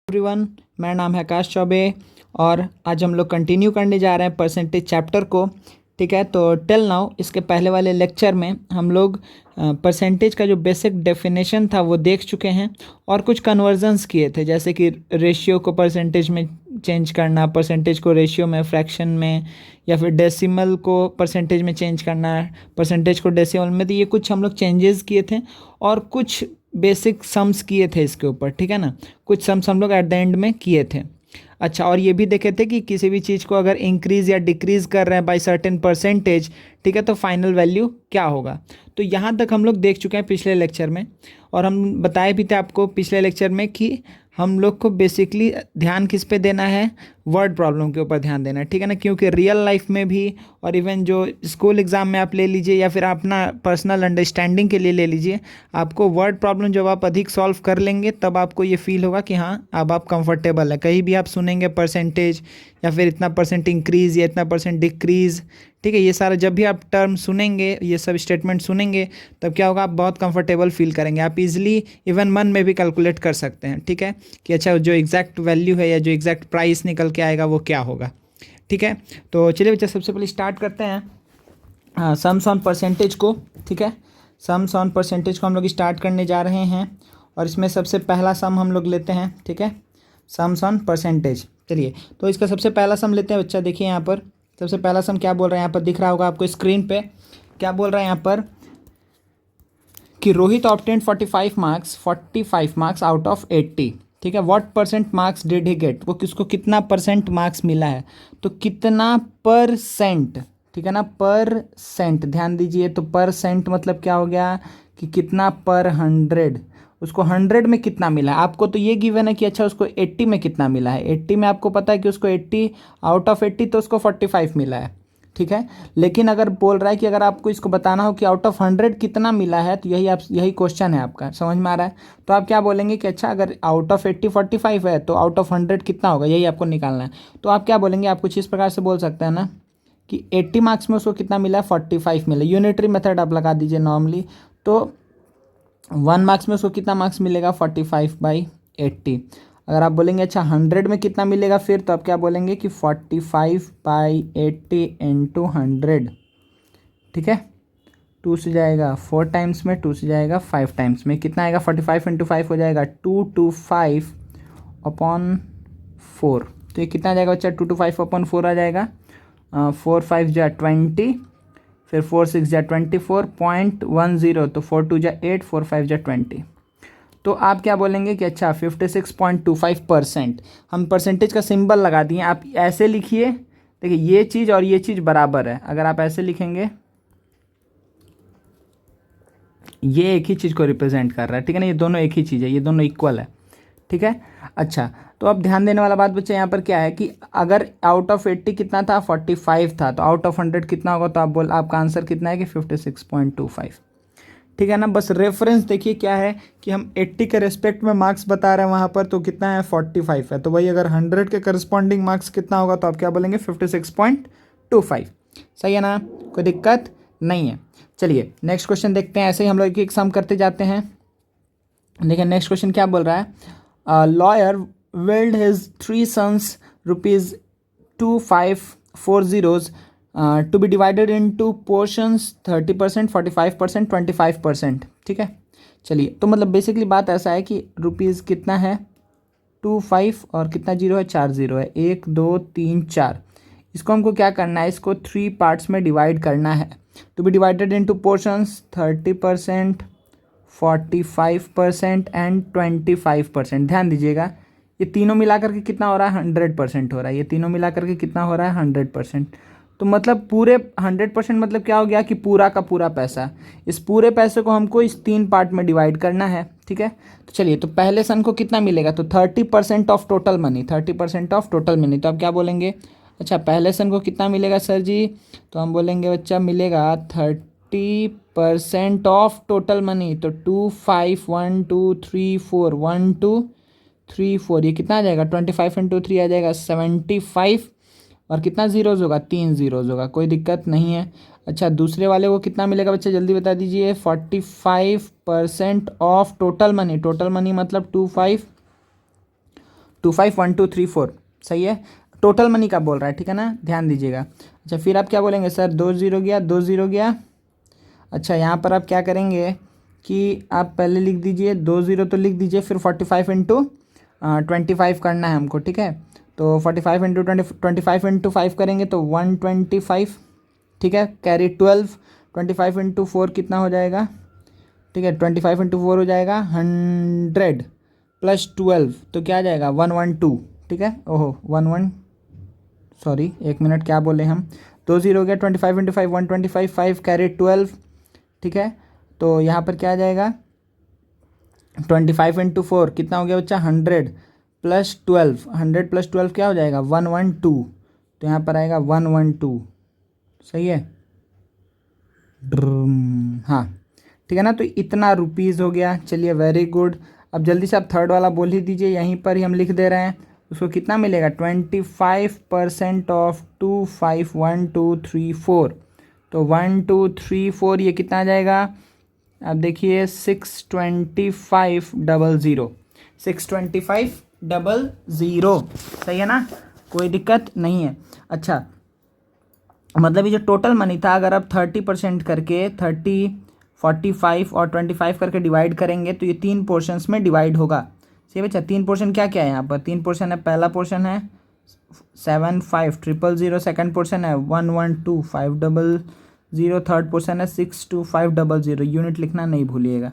Everyone, मेरा नाम है आकाश चौबे और आज हम लोग कंटिन्यू करने जा रहे हैं परसेंटेज चैप्टर को। ठीक है, तो टिल नाउ इसके पहले वाले लेक्चर में हम लोग परसेंटेज का जो बेसिक डेफिनेशन था वो देख चुके हैं और कुछ कन्वर्जन्स किए थे, जैसे कि रेशियो को परसेंटेज में चेंज करना, परसेंटेज को रेशियो में, फ्रैक्शन में, या फिर डेसिमल को परसेंटेज में चेंज करना, परसेंटेज को डेसिमल में। तो ये कुछ हम लोग चेंजेस किए थे और कुछ बेसिक सम्स किए थे इसके ऊपर। ठीक है ना, कुछ सम्स हम लोग एट द एंड में किए थे। अच्छा, और ये भी देखे थे कि किसी भी चीज़ को अगर इंक्रीज़ या डिक्रीज़ कर रहे हैं बाय सर्टेन परसेंटेज, ठीक है, तो फाइनल वैल्यू क्या होगा। तो यहाँ तक हम लोग देख चुके हैं पिछले लेक्चर में, और हम बताए भी थे आपको पिछले लेक्चर में कि हम लोग को बेसिकली ध्यान किस पे देना है, वर्ड प्रॉब्लम के ऊपर ध्यान देना है। ठीक है ना, क्योंकि रियल लाइफ में भी और इवन जो स्कूल एग्ज़ाम में आप ले लीजिए या फिर अपना पर्सनल अंडरस्टैंडिंग के लिए ले लीजिए, आपको वर्ड प्रॉब्लम जब आप अधिक सॉल्व कर लेंगे तब आपको ये फील होगा कि हाँ अब आप कंफर्टेबल है। कहीं भी आप सुनेंगे परसेंटेज या फिर इतना परसेंट इंक्रीज़ या इतना परसेंट डिक्रीज़, ठीक है, ये सारा जब भी आप टर्म सुनेंगे, ये सब स्टेटमेंट सुनेंगे, तब क्या होगा, आप बहुत कंफर्टेबल फील करेंगे। आप इजीली इवन मन में भी कैलकुलेट कर सकते हैं। ठीक है, कि अच्छा जो एग्जैक्ट वैल्यू है या जो एग्जैक्ट प्राइस निकल के आएगा वो क्या होगा। ठीक है, तो चलिए बच्चा सबसे पहले स्टार्ट करते हैं सम्स ऑन परसेंटेज को। ठीक है, सम्स ऑन परसेंटेज को हम लोग स्टार्ट करने जा रहे हैं और इसमें सबसे पहला सम हम लोग लेते हैं। ठीक है, सम्स ऑन परसेंटेज। चलिए, तो इसका सबसे पहला सम लेते हैं। बच्चा देखिए यहाँ पर सबसे पहला सम क्या बोल रहे हैं, यहाँ पर दिख रहा होगा आपको स्क्रीन पे। क्या बोल रहे हैं यहाँ पर कि Rohit obtained 45 marks out of 80। ठीक है, what percent marks did he get, वो किसको कितना परसेंट मार्क्स मिला है, तो कितना परसेंट। ठीक है ना, परसेंट, ध्यान दीजिए। तो परसेंट मतलब क्या हो गया कि कितना पर 100, उसको 100 में कितना मिला है। आपको तो ये गिवन है कि अच्छा उसको 80 में कितना मिला है। 80 में आपको पता है कि उसको 80 आउट ऑफ 80 तो उसको 45 मिला है। ठीक है, लेकिन अगर बोल रहा है कि अगर आपको इसको बताना हो कि आउट ऑफ 100 कितना मिला है, तो यही क्वेश्चन है आपका, समझ में आ रहा है। तो आप क्या बोलेंगे कि अच्छा अगर आउट ऑफ 80 45 है तो आउट ऑफ 100 कितना होगा, यही आपको निकालना है। तो आप क्या बोलेंगे, आप कुछ इस प्रकार से बोल सकते हैं ना कि 80 मार्क्स में उसको कितना मिला है, 45 मिला। यूनिटरी मेथड आप लगा दीजिए नॉर्मली, तो 1 मार्क्स में उसको कितना मार्क्स मिलेगा, 45/80। अगर आप बोलेंगे अच्छा 100 में कितना मिलेगा फिर, तो आप क्या बोलेंगे कि 45/80 इंटू 100। ठीक है, 2 से जाएगा 4 टाइम्स में, 2 से जाएगा 5 टाइम्स में, कितना आएगा 45 इंटू 5 हो जाएगा 225/4। तो ये कितना आ जाएगा बच्चा, 225/4 आ जाएगा। 4 5 जा 20, फिर 4 6 जा 24.10, तो 4 2 जा 8, 4 5 जा 20। तो आप क्या बोलेंगे कि अच्छा 56.25%। हम परसेंटेज का सिंबल लगा दिए। आप ऐसे लिखिए, देखिए ये चीज़ और ये चीज़ बराबर है। अगर आप ऐसे लिखेंगे, ये एक ही चीज़ को रिप्रेजेंट कर रहा है। ठीक है ना, ये दोनों एक ही चीज़ है, ये दोनों इक्वल है। ठीक है, अच्छा तो अब ध्यान देने वाला बात बच्चे यहाँ पर क्या है कि अगर आउट ऑफ 80 कितना था, 45 था, तो आउट ऑफ 100 कितना होगा, तो आपका आंसर कितना है कि 56.25। ठीक है ना, बस रेफरेंस देखिए क्या है कि हम 80 के रेस्पेक्ट में मार्क्स बता रहे हैं वहाँ पर, तो कितना है 45 है। तो वही अगर 100 के करस्पॉन्डिंग मार्क्स कितना होगा, तो आप क्या बोलेंगे 56.25। सही है ना, कोई दिक्कत नहीं है। चलिए नेक्स्ट क्वेश्चन देखते हैं। ऐसे ही हम लोग एक सम करते जाते हैं। देखिए नेक्स्ट क्वेश्चन क्या बोल रहा है, lawyer willed his 3 sons ₹2540 to be divided into portions 30%, 45%, 25%। ठीक है, चलिए तो मतलब बेसिकली बात ऐसा है कि रुपीज़ कितना है 25 और कितना जीरो है, 4 जीरो है, 1 2 3 4। इसको हमको क्या करना है, इसको 3 पार्ट्स में डिवाइड करना है। To be divided into portions 30%, 45% and 25%। ध्यान दीजिएगा, ये तीनों मिलाकर के कितना हो रहा है, 100% हो रहा है। ये तीनों मिलाकर के कितना हो रहा है, 100%। तो मतलब पूरे 100% मतलब क्या हो गया कि पूरा का पूरा पैसा। इस पूरे पैसे को हमको इस 3 पार्ट में डिवाइड करना है। ठीक है, तो चलिए, तो पहले सन को कितना मिलेगा, तो 30% of total money, 30% of total money. तो आप क्या बोलेंगे, अच्छा पहले सन को कितना मिलेगा सर जी, तो हम बोलेंगे बच्चा मिलेगा 30% ऑफ टोटल मनी। तो 2 5 1 2 3 4 1 2 3 4, ये कितना आ जाएगा 25 इंटू 3 आ जाएगा 75, और कितना जीरोज होगा, 3 जीरोज होगा, कोई दिक्कत नहीं है। अच्छा दूसरे वाले को कितना मिलेगा बच्चे, जल्दी बता दीजिए। 45% of total money, total money मतलब 25 251234 सही है। टोटल मनी का बोल रहा है, ठीक है ना, ध्यान दीजिएगा। अच्छा फिर आप क्या बोलेंगे सर, 2 0 गया, 2 0 गया। अच्छा यहाँ पर आप क्या करेंगे कि आप पहले लिख दीजिए 2 0 तो लिख दीजिए, फिर 45 इंटू 25 करना है हमको, ठीक है। तो 45 इंटू 25 इंटू 5 करेंगे तो 125, ठीक है। कैरी 12, 25 इंटू 4 कितना हो जाएगा, ठीक है। 25 इंटू 4 हो जाएगा 100 प्लस 12 तो क्या आ जाएगा 112, ठीक है। ओहो 11, सॉरी 1 मिनट, क्या बोले हम, 2 0 हो गया, 25 इंटू 5 125, 5 कैरी 12, ठीक है। तो यहाँ पर क्या आ जाएगा 25 इंटू 4 कितना हो गया बच्चा 100 प्लस 12, 100 प्लस 12 क्या हो जाएगा 112, तो यहाँ पर आएगा 112, सही है। हाँ ठीक है ना, तो इतना रुपीज़ हो गया। चलिए वेरी गुड। अब जल्दी से आप थर्ड वाला बोल ही दीजिए, यहीं पर ही हम लिख दे रहे हैं। उसको कितना मिलेगा 25% ऑफ 251234, तो 1234 ये कितना आ जाएगा, अब देखिए 62500, 62500 सही है ना, कोई दिक्कत नहीं है। अच्छा मतलब ये जो टोटल मनी था, अगर आप 30% करके 30, 45 और 25 करके डिवाइड करेंगे तो ये 3 पोर्शंस में डिवाइड होगा। सही बच्चा, 3 पोर्शन क्या क्या है यहाँ पर, 3 पोर्शन है। पहला पोर्शन है 75000, सेकंड पोर्शन है 112500, थर्ड पोर्शन है 62500। यूनिट लिखना नहीं भूलिएगा,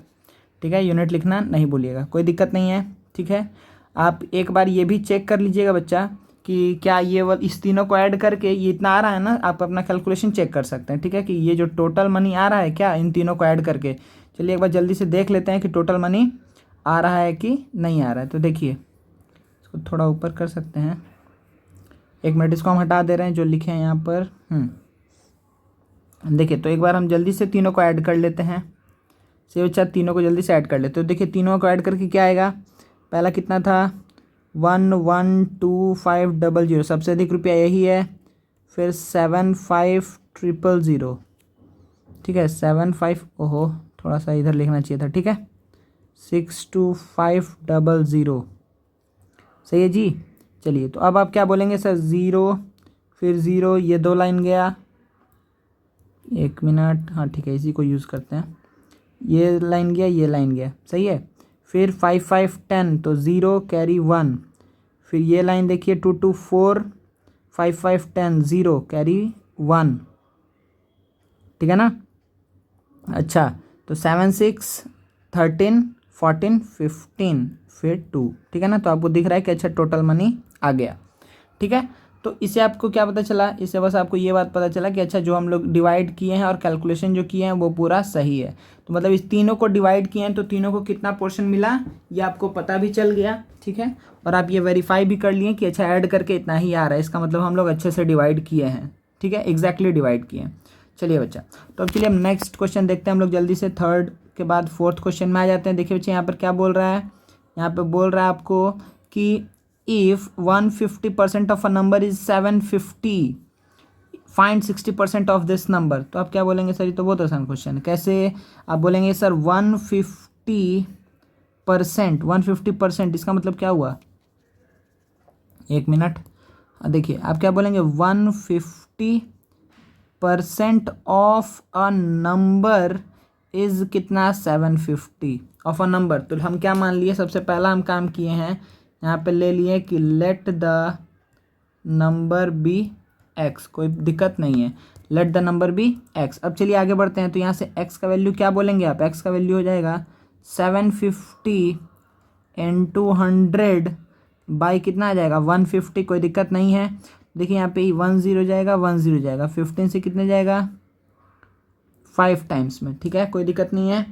ठीक है, यूनिट लिखना नहीं भूलिएगा, कोई दिक्कत नहीं है, ठीक है। आप एक बार ये भी चेक कर लीजिएगा बच्चा कि क्या ये इस तीनों को ऐड करके ये इतना आ रहा है ना, आप अपना कैलकुलेशन चेक कर सकते हैं, ठीक है, कि ये जो टोटल मनी आ रहा है क्या इन तीनों को ऐड करके। चलिए एक बार जल्दी से देख लेते हैं कि टोटल मनी आ रहा है कि नहीं आ रहा है। तो देखिए इसको थोड़ा ऊपर कर सकते हैं, 1 मिनट इसको हम हटा दे रहे हैं जो लिखे हैं यहाँ पर। देखिए तो एक बार हम जल्दी से तीनों को ऐड कर लेते हैं। से बच्चा तीनों को जल्दी से ऐड कर लेते, तो देखिए तीनों को ऐड करके क्या आएगा, पहला कितना था 1125000, सबसे अधिक रुपया यही है। फिर 75000, ठीक है 75, ओहो थोड़ा सा इधर लिखना चाहिए था, ठीक है 62500, सही है जी। चलिए तो अब आप क्या बोलेंगे सर, 0 फिर 0, ये 2 लाइन गया, 1 मिनट, हाँ ठीक है इसी को यूज़ करते हैं। ये लाइन गया, ये लाइन गया, सही है। फिर 5 5 10 तो 0 कैरी 1, फिर ये लाइन देखिए 2 2 4, 5 5 10 0 कैरी 1, ठीक है ना। अच्छा तो 7 6 13 14 15 फिर 2, ठीक है ना। तो आपको दिख रहा है कि अच्छा टोटल मनी आ गया, ठीक है। तो इससे आपको क्या पता चला, इससे बस आपको ये बात पता चला कि अच्छा जो हम लोग डिवाइड किए हैं और कैलकुलेशन जो किए हैं वो पूरा सही है। तो मतलब इस तीनों को डिवाइड किए हैं तो तीनों को कितना पोर्शन मिला ये आपको पता भी चल गया, ठीक है। और आप ये वेरीफाई भी कर लिए कि अच्छा ऐड करके इतना ही आ रहा है, इसका मतलब हम लोग अच्छे से डिवाइड किए हैं, ठीक है, एग्जैक्टली डिवाइड किए हैं। चलिए बच्चा, तो अब चलिए हम नेक्स्ट क्वेश्चन देखते हैं हम लोग जल्दी से। थर्ड के बाद फोर्थ क्वेश्चन में आ जाते हैं। देखिए बच्चे यहाँ पर क्या बोल रहा है, यहाँ पर बोल रहा है आपको कि if 150% of a number is 750, find 60% of this number। तो आप क्या बोलेंगे सर, ये तो बहुत आसान क्वेश्चन है। कैसे आप बोलेंगे सर 150%, इसका मतलब क्या हुआ, 1 मिनट। देखिए आप क्या बोलेंगे 150% ऑफ अ नंबर इज कितना 750 ऑफ अ नंबर। तो हम क्या मान लिए, सबसे पहला हम काम किए हैं यहाँ पे ले लिए कि let the number be X, कोई दिक्कत नहीं है, let the number be X. अब चलिए आगे बढ़ते हैं। तो यहाँ से एक्स का वैल्यू क्या बोलेंगे आप, एक्स का वैल्यू हो जाएगा 750 इंटू 100 बाई कितना आ जाएगा 150, कोई दिक्कत नहीं है। देखिए यहाँ पे 10 जाएगा, 10 जाएगा, 15 से कितने जाएगा 5 टाइम्स में, ठीक है, कोई दिक्कत नहीं है।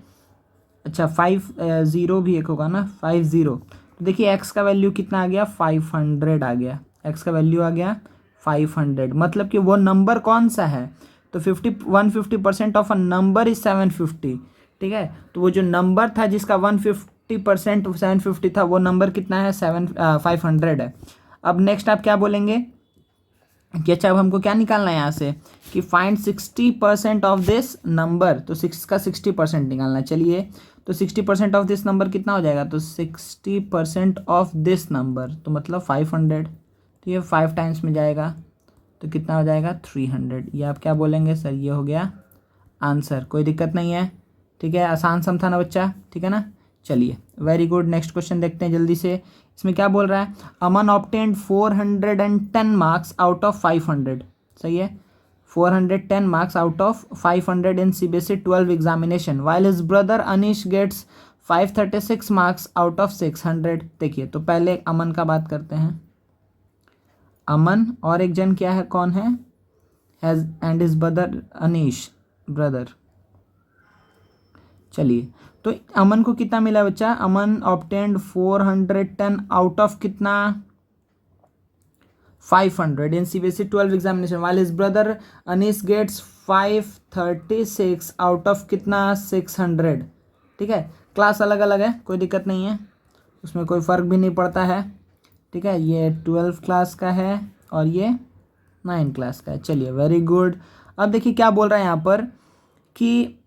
अच्छा 5 0 भी एक होगा ना, 50। तो देखिए एक्स का वैल्यू कितना आ गया 500 आ गया, एक्स का वैल्यू आ गया 500। मतलब कि वो नंबर कौन सा है, तो 150% ऑफ अ नंबर इज 750, ठीक है। तो वो जो नंबर था जिसका 150% 750 था, वो नंबर कितना है 500 है। अब नेक्स्ट आप क्या बोलेंगे कि अच्छा अब हमको क्या निकालना है यहाँ से कि फाइंड 60% ऑफ दिस नंबर, तो 6 का 60% निकालना। चलिए तो 60% ऑफ दिस नंबर कितना हो जाएगा, तो 60% ऑफ दिस नंबर तो मतलब 500, तो ये 5 टाइम्स में जाएगा तो कितना हो जाएगा 300। ये आप क्या बोलेंगे सर, ये हो गया आंसर, कोई दिक्कत नहीं है। ठीक है, आसान सम था ना बच्चा, ठीक है ना। चलिए वेरी गुड, नेक्स्ट क्वेश्चन देखते हैं जल्दी से। इसमें क्या बोल रहा है, Aman obtained 410 marks out of 500, सही है, 410 marks out of 500 in CBSE 12 examination, while his brother Anish gets 536 marks out of 600। देखिए तो पहले अमन का बात करते हैं, अमन और एक जन क्या है, कौन है, has and his brother Anish brother. चलिए तो अमन को कितना मिला बच्चा, अमन ऑब्टेन्ड 410 आउट ऑफ कितना 500 in CBSE 12 examination, while his brother Anees gets 536 out of कितना 600। ठीक है, क्लास अलग अलग है, कोई दिक्कत नहीं है, उसमें कोई फ़र्क भी नहीं पड़ता है। ठीक है, ये 12 क्लास का है और ये 9 क्लास का है। चलिए वेरी गुड। अब देखिए क्या बोल रहा है यहाँ पर कि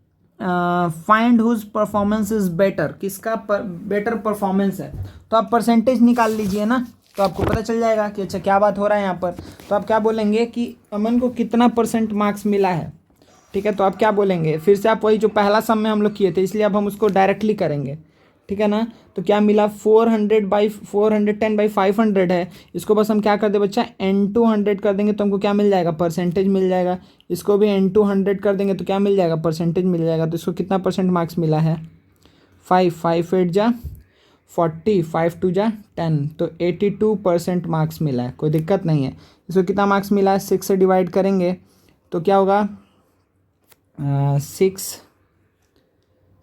find whose performance is better, किसका बेटर परफॉर्मेंस है, तो आप परसेंटेज निकाल लीजिए ना, तो आपको पता चल जाएगा कि अच्छा क्या बात हो रहा है यहाँ पर। तो आप क्या बोलेंगे कि अमन को कितना परसेंट मार्क्स मिला है। ठीक है, तो आप क्या बोलेंगे, फिर से आप वही जो पहला सम में हम लोग किए थे, इसलिए अब हम उसको डायरेक्टली करेंगे। ठीक है ना, तो क्या मिला 410/500 है, इसको बस हम क्या कर दे बच्चा n200 कर देंगे तो हमको क्या मिल जाएगा, परसेंटेज मिल जाएगा। इसको भी n200 कर देंगे तो क्या मिल जाएगा, परसेंटेज मिल जाएगा। तो इसको कितना परसेंट मार्क्स मिला है, 5 8 जा 40, 5 2 जा 10, तो 82% मार्क्स मिला है, कोई दिक्कत नहीं है। इसको कितना मार्क्स मिला है, 6 से डिवाइड करेंगे तो क्या होगा, 6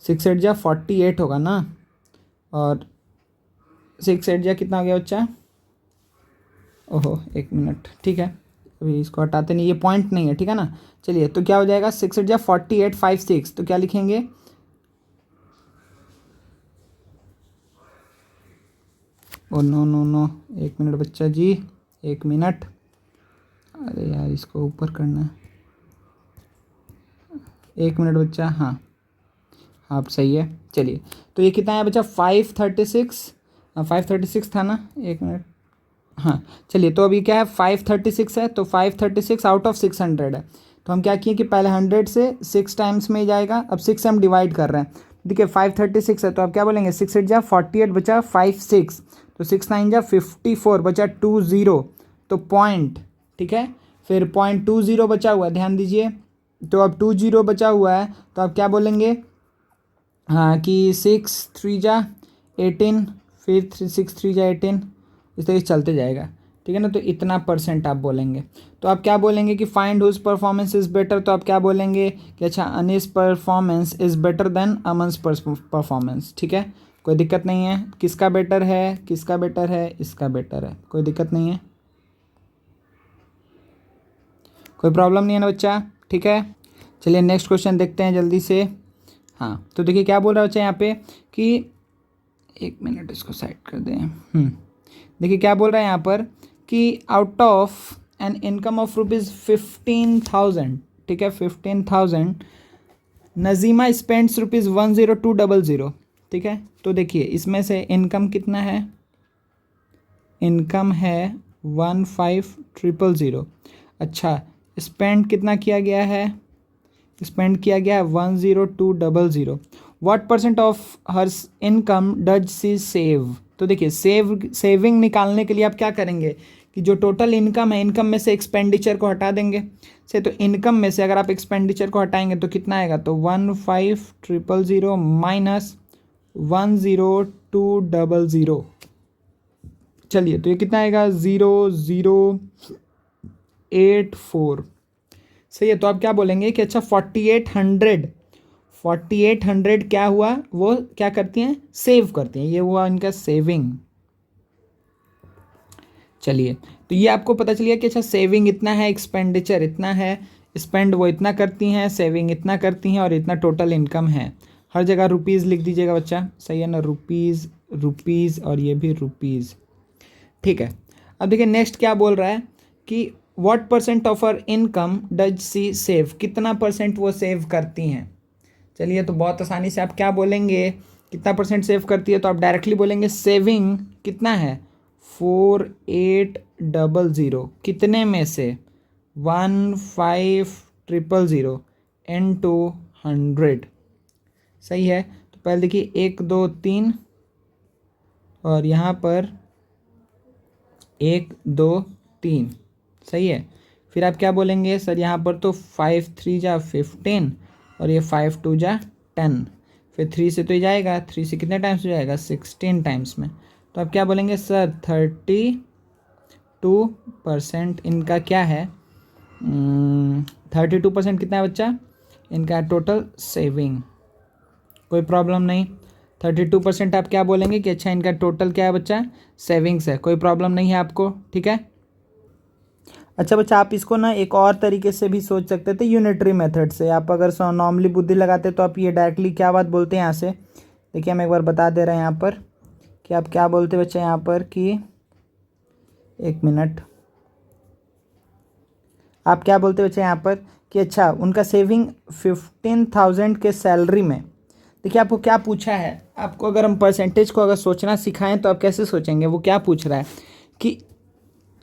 8 जा 48 होगा ना, और 6 8 जा कितना हो गया बच्चा, ओहो 1 मिनट, ठीक है अभी इसको हटाते नहीं, ये पॉइंट नहीं है, ठीक है ना। चलिए तो क्या हो जाएगा, 6 8 जा 48 5 6, तो क्या लिखेंगे, oh no no no 1 minute बच्चा जी, 1 मिनट, अरे यार इसको ऊपर करना है, 1 मिनट बच्चा, हाँ आप सही है। चलिए तो ये कितना है बच्चा, 536 था ना, 1 मिनट, हाँ चलिए तो अभी क्या है 536 है, तो 536 आउट ऑफ 600 है, तो हम क्या किए कि पहले 100 से 6 टाइम्स में ही जाएगा, अब 6 से हम डिवाइड कर रहे हैं। देखिए 536 है तो आप क्या बोलेंगे, 6 8 जा 48 बचा 5 6, तो 6 9 जा 54 बचा 20, तो पॉइंट, ठीक है, फिर 0.20 बचा हुआ है, ध्यान दीजिए, तो अब 20 बचा हुआ है, तो आप क्या बोलेंगे, हाँ कि 6 3 जा 18, फिर 6 3 जा 18, इस तरीके से चलते जाएगा। ठीक है ना, तो इतना परसेंट आप बोलेंगे। तो आप क्या बोलेंगे कि find whose performance is better, तो आप क्या बोलेंगे कि अच्छा Anees performance is better than Aman's performance. ठीक है, कोई दिक्कत नहीं है, किसका बेटर है, किसका बेटर है, इसका बेटर है, कोई दिक्कत नहीं है, कोई प्रॉब्लम नहीं है ना बच्चा। ठीक है, चलिए नेक्स्ट क्वेश्चन देखते हैं जल्दी से। हाँ तो देखिए क्या बोल रहा है बच्चा यहाँ पे कि 1 मिनट इसको साइड कर दें। देखिए क्या बोल रहा है यहाँ पर कि out of an income of ₹15,000, ठीक है 15,000, नज़ीमा स्पेंड्स ₹10200। ठीक है, तो देखिए इसमें से इनकम कितना है, इनकम है 15,000। अच्छा स्पेंड कितना किया गया है, स्पेंड किया गया है 10200। What percent of her income does she save, तो देखिए सेविंग निकालने के लिए आप क्या करेंगे कि जो टोटल इनकम है, इनकम में से एक्सपेंडिचर को हटा देंगे से, तो इनकम में से अगर आप एक्सपेंडिचर को हटाएंगे तो कितना आएगा, तो 15,000 माइनस 10200। चलिए तो ये कितना आएगा 0084। सही है, तो आप क्या बोलेंगे कि अच्छा 4800 क्या हुआ, वो क्या करती हैं, सेव करती हैं, ये हुआ इनका सेविंग। चलिए तो ये आपको पता चलिए कि अच्छा सेविंग इतना है, एक्सपेंडिचर इतना है, स्पेंड वो इतना करती हैं, सेविंग इतना करती हैं, और इतना टोटल इनकम है। हर जगह रुपीज़ लिख दीजिएगा बच्चा, सही है ना, रुपीज़ और ये भी रुपीज़। ठीक है, अब देखिए नेक्स्ट क्या बोल रहा है कि what percent of our income does she save, कितना परसेंट वो सेव करती हैं। चलिए, तो बहुत आसानी से आप क्या बोलेंगे, कितना परसेंट सेव करती है, तो आप डायरेक्टली बोलेंगे सेविंग कितना है 4800, कितने में से 1500 इंटू 100। सही है। तो पहले देखिए 1 2 3 और यहाँ पर 1 2 3। सही है। फिर आप क्या बोलेंगे सर, यहाँ पर तो 5 3 जा 15 और ये 5 2 जा 10। फिर 3 से तो ये जाएगा, 3 से कितने टाइम्स हो जाएगा 16 टाइम्स में। तो आप क्या बोलेंगे सर 32% इनका क्या है, 32% कितना है बच्चा इनका टोटल सेविंग। कोई प्रॉब्लम नहीं। 32% आप क्या बोलेंगे कि अच्छा इनका टोटल क्या है बच्चा, सेविंग्स है। कोई प्रॉब्लम नहीं है आपको, ठीक है। अच्छा बच्चा, आप इसको ना एक और तरीके से भी सोच सकते थे, यूनिटरी मेथड से। आप अगर नॉर्मली बुद्धि लगाते तो आप ये डायरेक्टली क्या बात बोलते हैं यहाँ से, देखिए हम एक बार बता दे रहे हैं यहाँ पर कि आप क्या बोलते बच्चा यहाँ पर कि, एक मिनट, आप क्या बोलते बच्चा यहाँ पर कि अच्छा उनका सेविंग 15,000 के सैलरी में। देखिए आपको क्या पूछा है, आपको अगर हम परसेंटेज को अगर सोचना सिखाएं तो आप कैसे सोचेंगे। वो क्या पूछ रहा है कि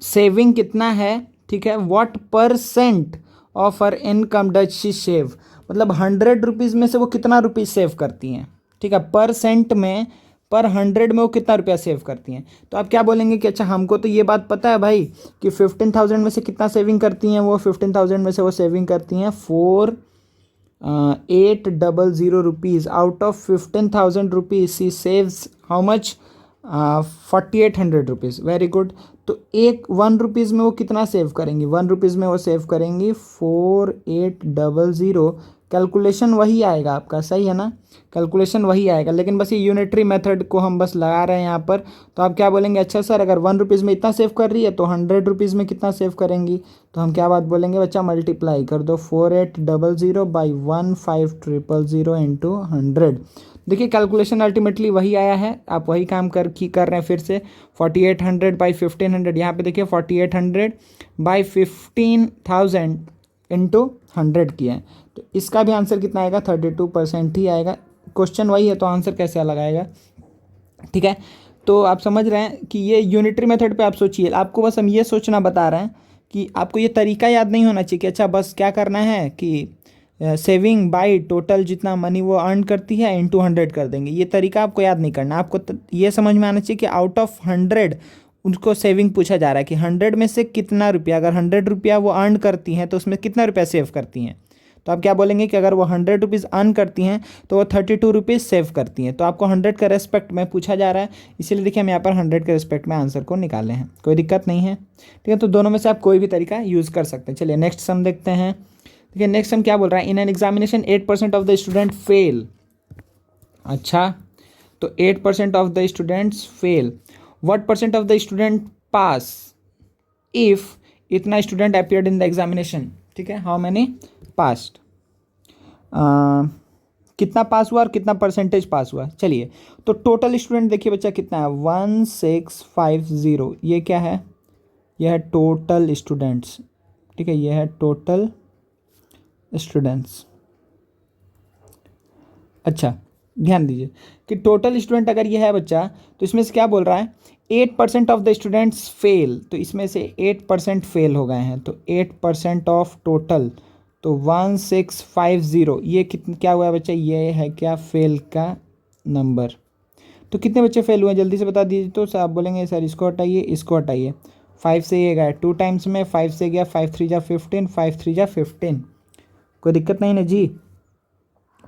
सेविंग कितना है, ठीक है, what percent of her income does she save, मतलब 100 रुपीज़ में से वो कितना रुपीज़ सेव करती हैं, ठीक है, परसेंट में, पर 100 में वो कितना रुपया सेव करती हैं। तो आप क्या बोलेंगे कि अच्छा हमको तो ये बात पता है भाई कि 15,000 में से कितना सेविंग करती हैं वो, 15,000 में से वो सेविंग करती हैं 4800 rupees. Out of 15,000 rupees she saves how much, 4800 rupees. Very good. तो 1 रुपीज़ में वो कितना सेव करेंगी, 1 रुपीज़ में वो सेव करेंगी 4800। कैलकुलेशन वही आएगा आपका, सही है ना, कैलकुलेशन वही आएगा, लेकिन बस ये यूनिटरी मेथड को हम बस लगा रहे हैं यहाँ पर। तो आप क्या बोलेंगे, अच्छा सर अगर 1 रुपीज़ में इतना सेव कर रही है तो 100 रुपीज़ में कितना सेव करेंगी। तो हम क्या बात बोलेंगे बच्चा, मल्टीप्लाई कर दो 4800 बाई 1500 इंटू 100। देखिए कैलकुलेशन अल्टीमेटली वही आया है, आप वही काम कर रहे हैं फिर से। 4800 बाई 1500, यहाँ पे देखिए 4800 बाई 15,000 इंटू 100 किया है। तो इसका भी आंसर कितना आएगा, 32% ही आएगा। क्वेश्चन वही है तो आंसर कैसे अलग आएगा, ठीक है। तो आप समझ रहे हैं कि ये यूनिटरी मेथड पे आप सोचिए। आपको बस हम ये सोचना बता रहे हैं कि आपको ये तरीका याद नहीं होना चाहिए कि अच्छा बस क्या करना है कि सेविंग बाई टोटल जितना मनी वो अर्न करती है इंटू 100 कर देंगे। ये तरीका आपको याद नहीं करना। आपको ये समझ में आना चाहिए कि आउट ऑफ 100 उनको सेविंग पूछा जा रहा है कि 100 में से कितना रुपया, अगर 100 रुपया वो अर्न करती हैं तो उसमें कितना रुपया सेव करती हैं। तो आप क्या बोलेंगे कि अगर वो 100 रुपीज़ अर्न करती हैं तो वो 32 रुपीज़ सेव करती हैं। तो आपको 100 का रेस्पेक्ट में पूछा जा रहा है, इसीलिए देखिए हम यहाँ पर 100 के रेस्पेक्ट में आंसर को निकाले हैं। कोई दिक्कत नहीं है, ठीक है। तो दोनों में से आप कोई भी तरीका यूज़ कर सकते हैं। चलिए नेक्स्ट सम देखते हैं। देखिए नेक्स्ट सम क्या बोल रहा है, in an examination 8% of the student fail. अच्छा, तो 8% of the students fail, what percent of the student pass if इतना student appeared in the examination, ठीक है, हाउ मैनी पास्ड, कितना पास हुआ और कितना परसेंटेज पास हुआ। चलिए तो टोटल स्टूडेंट देखिए बच्चा कितना है 1650। ये क्या है, यह है टोटल स्टूडेंट्स, ठीक है, यह है टोटल स्टूडेंट्स। अच्छा ध्यान दीजिए कि टोटल स्टूडेंट अगर ये है बच्चा तो इसमें से क्या बोल रहा है 8% ऑफ द स्टूडेंट्स फेल, तो इसमें से 8% फेल हो गए हैं। तो 8% ऑफ टोटल, तो 1650, ये कितना क्या हुआ है बच्चा, ये है क्या फेल का नंबर। तो कितने बच्चे फेल हुए हैं जल्दी से बता दीजिए। तो आप बोलेंगे सर इसको हटाइए, इसको हटाइए, 5 से ये गया 2 टाइम्स में, 5 से गया 5 3 जा 15, 5 3 जा 15। कोई दिक्कत नहीं ना जी,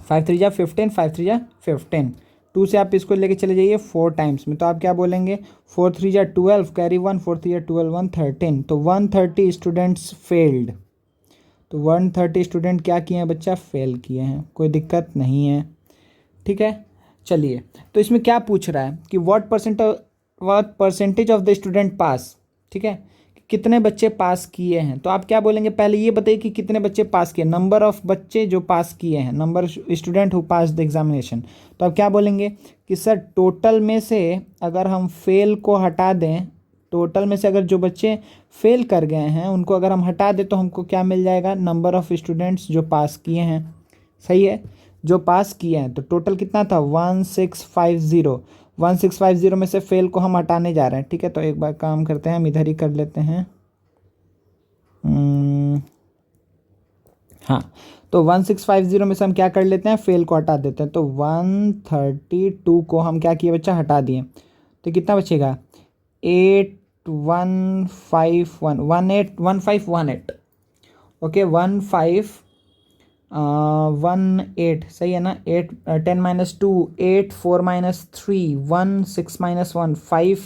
5 3 जा 15, 5 3 जा 15। 2 से आप इसको लेके चले जाइए 4 टाइम्स में, तो आप क्या बोलेंगे 4 3 जा 12, कैरी 1, 4 3 जा 12, 113। तो 130 स्टूडेंट्स फेल्ड। तो 130 स्टूडेंट क्या किए हैं बच्चा, फेल किए हैं। कोई दिक्कत नहीं है, ठीक है। चलिए तो इसमें क्या पूछ रहा है कि what percentage of the student पास, ठीक है, कितने बच्चे पास किए हैं। तो आप क्या बोलेंगे, पहले ये बताइए कि कितने बच्चे पास किए, नंबर ऑफ बच्चे जो पास किए हैं, number student who pass the examination. तो आप क्या बोलेंगे कि सर टोटल में से अगर हम फेल को हटा दें, टोटल में से अगर जो बच्चे फेल कर गए हैं उनको अगर हम हटा दें तो हमको क्या मिल जाएगा, नंबर ऑफ स्टूडेंट्स जो पास किए हैं। सही है। जो पास किए हैं, तो टोटल कितना था 1650। 1650 में से फेल को हम हटाने जा रहे हैं, ठीक है। तो एक बार काम करते हैं, हम इधर ही कर लेते हैं। हाँ, तो 1650 में से हम क्या कर लेते हैं, फेल को हटा देते हैं। तो 132 को हम क्या किए बच्चा, हटा दिए। तो कितना बचेगा 1518 ओके 1518 सही है ना। 8 10 -2 8 4 -3 1 6 -1 5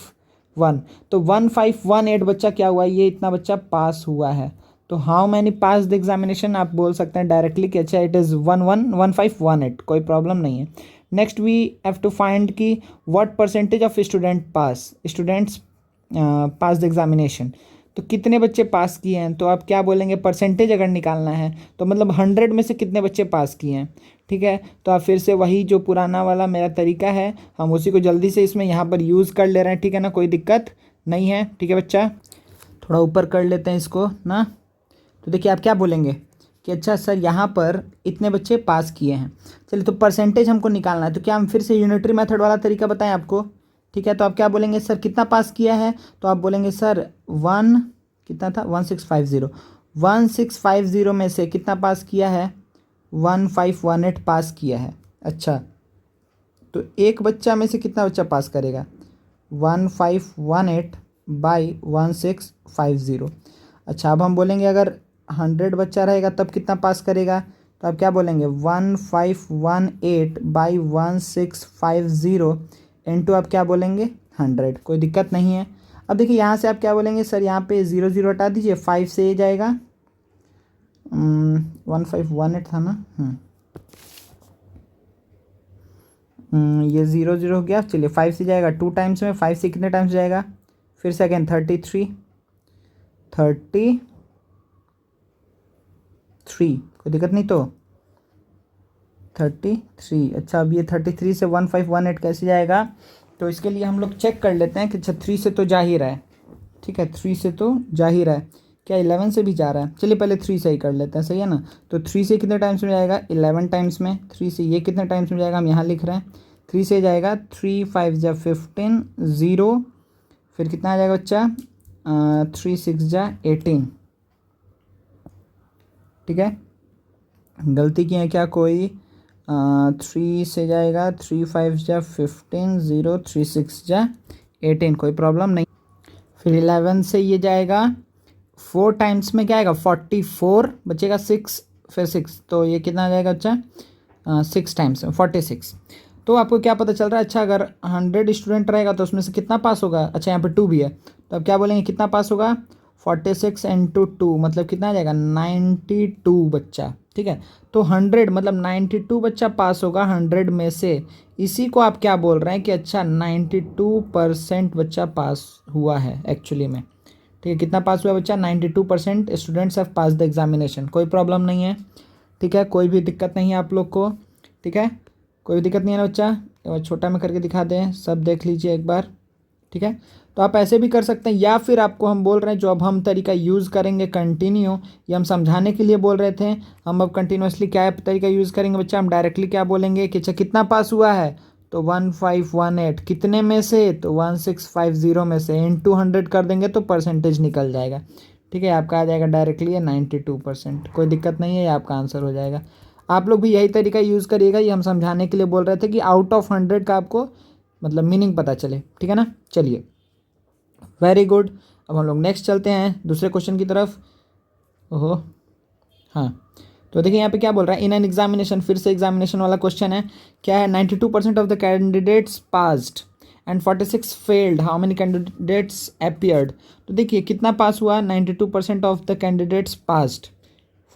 1। तो 1518 बच्चा क्या हुआ, ये इतना बच्चा पास हुआ है। तो how many pass the examination आप बोल सकते हैं डायरेक्टली कि अच्छा इट इज़ 1518, कोई प्रॉब्लम नहीं है। Next we have to find कि what percentage of students pass the examination. तो कितने बच्चे पास किए हैं, तो आप क्या बोलेंगे, परसेंटेज अगर निकालना है तो मतलब 100 में से कितने बच्चे पास किए हैं, ठीक है। तो आप फिर से वही जो पुराना वाला मेरा तरीका है, हम उसी को जल्दी से इसमें यहाँ पर यूज़ कर ले रहे हैं, ठीक है ना, कोई दिक्कत नहीं है, ठीक है बच्चा। थोड़ा ऊपर कर लेते हैं इसको ना। तो देखिए आप क्या बोलेंगे कि अच्छा सर यहाँ पर इतने बच्चे पास किए हैं, चलिए तो परसेंटेज हमको निकालना है। तो क्या हम फिर से यूनिटरी मेथड वाला तरीका बताएं आपको, ठीक है। तो आप क्या बोलेंगे, सर कितना पास किया है, तो आप बोलेंगे सर कितना था 1650। 1650 में से कितना पास किया है, 1518 पास किया है। अच्छा, तो एक बच्चा में से कितना बच्चा पास करेगा, 1518/1650। अच्छा, अब हम बोलेंगे अगर 100 बच्चा रहेगा तब कितना पास करेगा, तो आप क्या बोलेंगे 1518/1650 इंटू आप क्या बोलेंगे 100, कोई दिक्कत नहीं है। अब देखिए यहाँ से आप क्या बोलेंगे, सर यहाँ पे 0 हटा दीजिए, 5 से ये जाएगा 1518 था ना। ये 0 हो गया, चलिए 5 से जाएगा 2 टाइम्स में, 5 से कितने टाइम्स जाएगा, फिर से अगेन 33, कोई दिक्कत नहीं तो 33। अच्छा, अब ये 33 से 1518 कैसे जाएगा, तो इसके लिए हम लोग चेक कर लेते हैं कि अच्छा 3 से तो जा ही रहा है, ठीक है, 3 से तो जा ही रहा है, क्या 11 से भी जा रहा है, चलिए पहले 3 से ही कर लेते हैं, सही है ना। तो 3 से कितने टाइम्स में जाएगा 11 टाइम्स में, 3 से ये कितने टाइम्स में जाएगा हम यहाँ लिख रहे हैं, 3 से जाएगा 3 5 जा 15 0, फिर कितना आ जाएगा बच्चा 3 6 जा 18, ठीक है। गलती की है क्या कोई, 3 से जाएगा 3 5 जा 15 0 3 6 जा 18, कोई प्रॉब्लम नहीं। फिर 11 से ये जाएगा 4 टाइम्स में, क्या आएगा 44 बचेगा 6, फिर 6, तो ये कितना आ जाएगा बच्चा 6 टाइम्स में 46। तो आपको क्या पता चल रहा है, अच्छा अगर 100 स्टूडेंट रहेगा तो उसमें से कितना पास होगा, अच्छा यहाँ पे 2 भी है, तो अब क्या बोलेंगे कितना पास होगा 46 इंटू 2 मतलब कितना आ जाएगा 92 बच्चा, ठीक है। तो 100 मतलब 92 बच्चा पास होगा 100 में से, इसी को आप क्या बोल रहे हैं कि अच्छा 92% बच्चा पास हुआ है एक्चुअली में, ठीक है। कितना पास हुआ बच्चा 92% students have pass the examination, कोई प्रॉब्लम नहीं है, ठीक है, कोई भी दिक्कत नहीं है आप लोग को, ठीक है, कोई दिक्कत नहीं है ना बच्चा। एक बार छोटा में करके दिखा दें, सब देख लीजिए एक बार, ठीक है। तो आप ऐसे भी कर सकते हैं, या फिर आपको हम बोल रहे हैं जो अब हम तरीका यूज़ करेंगे कंटिन्यू, ये हम समझाने के लिए बोल रहे थे, हम अब कंटिन्यूसली क्या तरीका यूज़ करेंगे बच्चा, हम डायरेक्टली क्या बोलेंगे कि अच्छा कितना पास हुआ है, तो 1518 कितने में से, तो 1650 में से, इंटू 100 कर देंगे तो परसेंटेज निकल जाएगा, ठीक है। आपका आ जाएगा डायरेक्टली 92%, कोई दिक्कत नहीं है, ये आपका आंसर हो जाएगा। आप लोग भी यही तरीका यूज़ करिएगा, ये हम समझाने के लिए बोल रहे थे कि आउट ऑफ 100 का आपको मतलब मीनिंग पता चले, ठीक है ना। चलिए वेरी गुड, अब हम लोग नेक्स्ट चलते हैं दूसरे क्वेश्चन की तरफ। ओहो हाँ, तो देखिए यहाँ पे क्या बोल रहा है, इन एन एग्जामिनेशन, फिर से एग्जामिनेशन वाला क्वेश्चन है, क्या है 92% of the candidates passed and 46 failed, how many candidates appeared. तो देखिए कितना पास हुआ 92% of the candidates passed,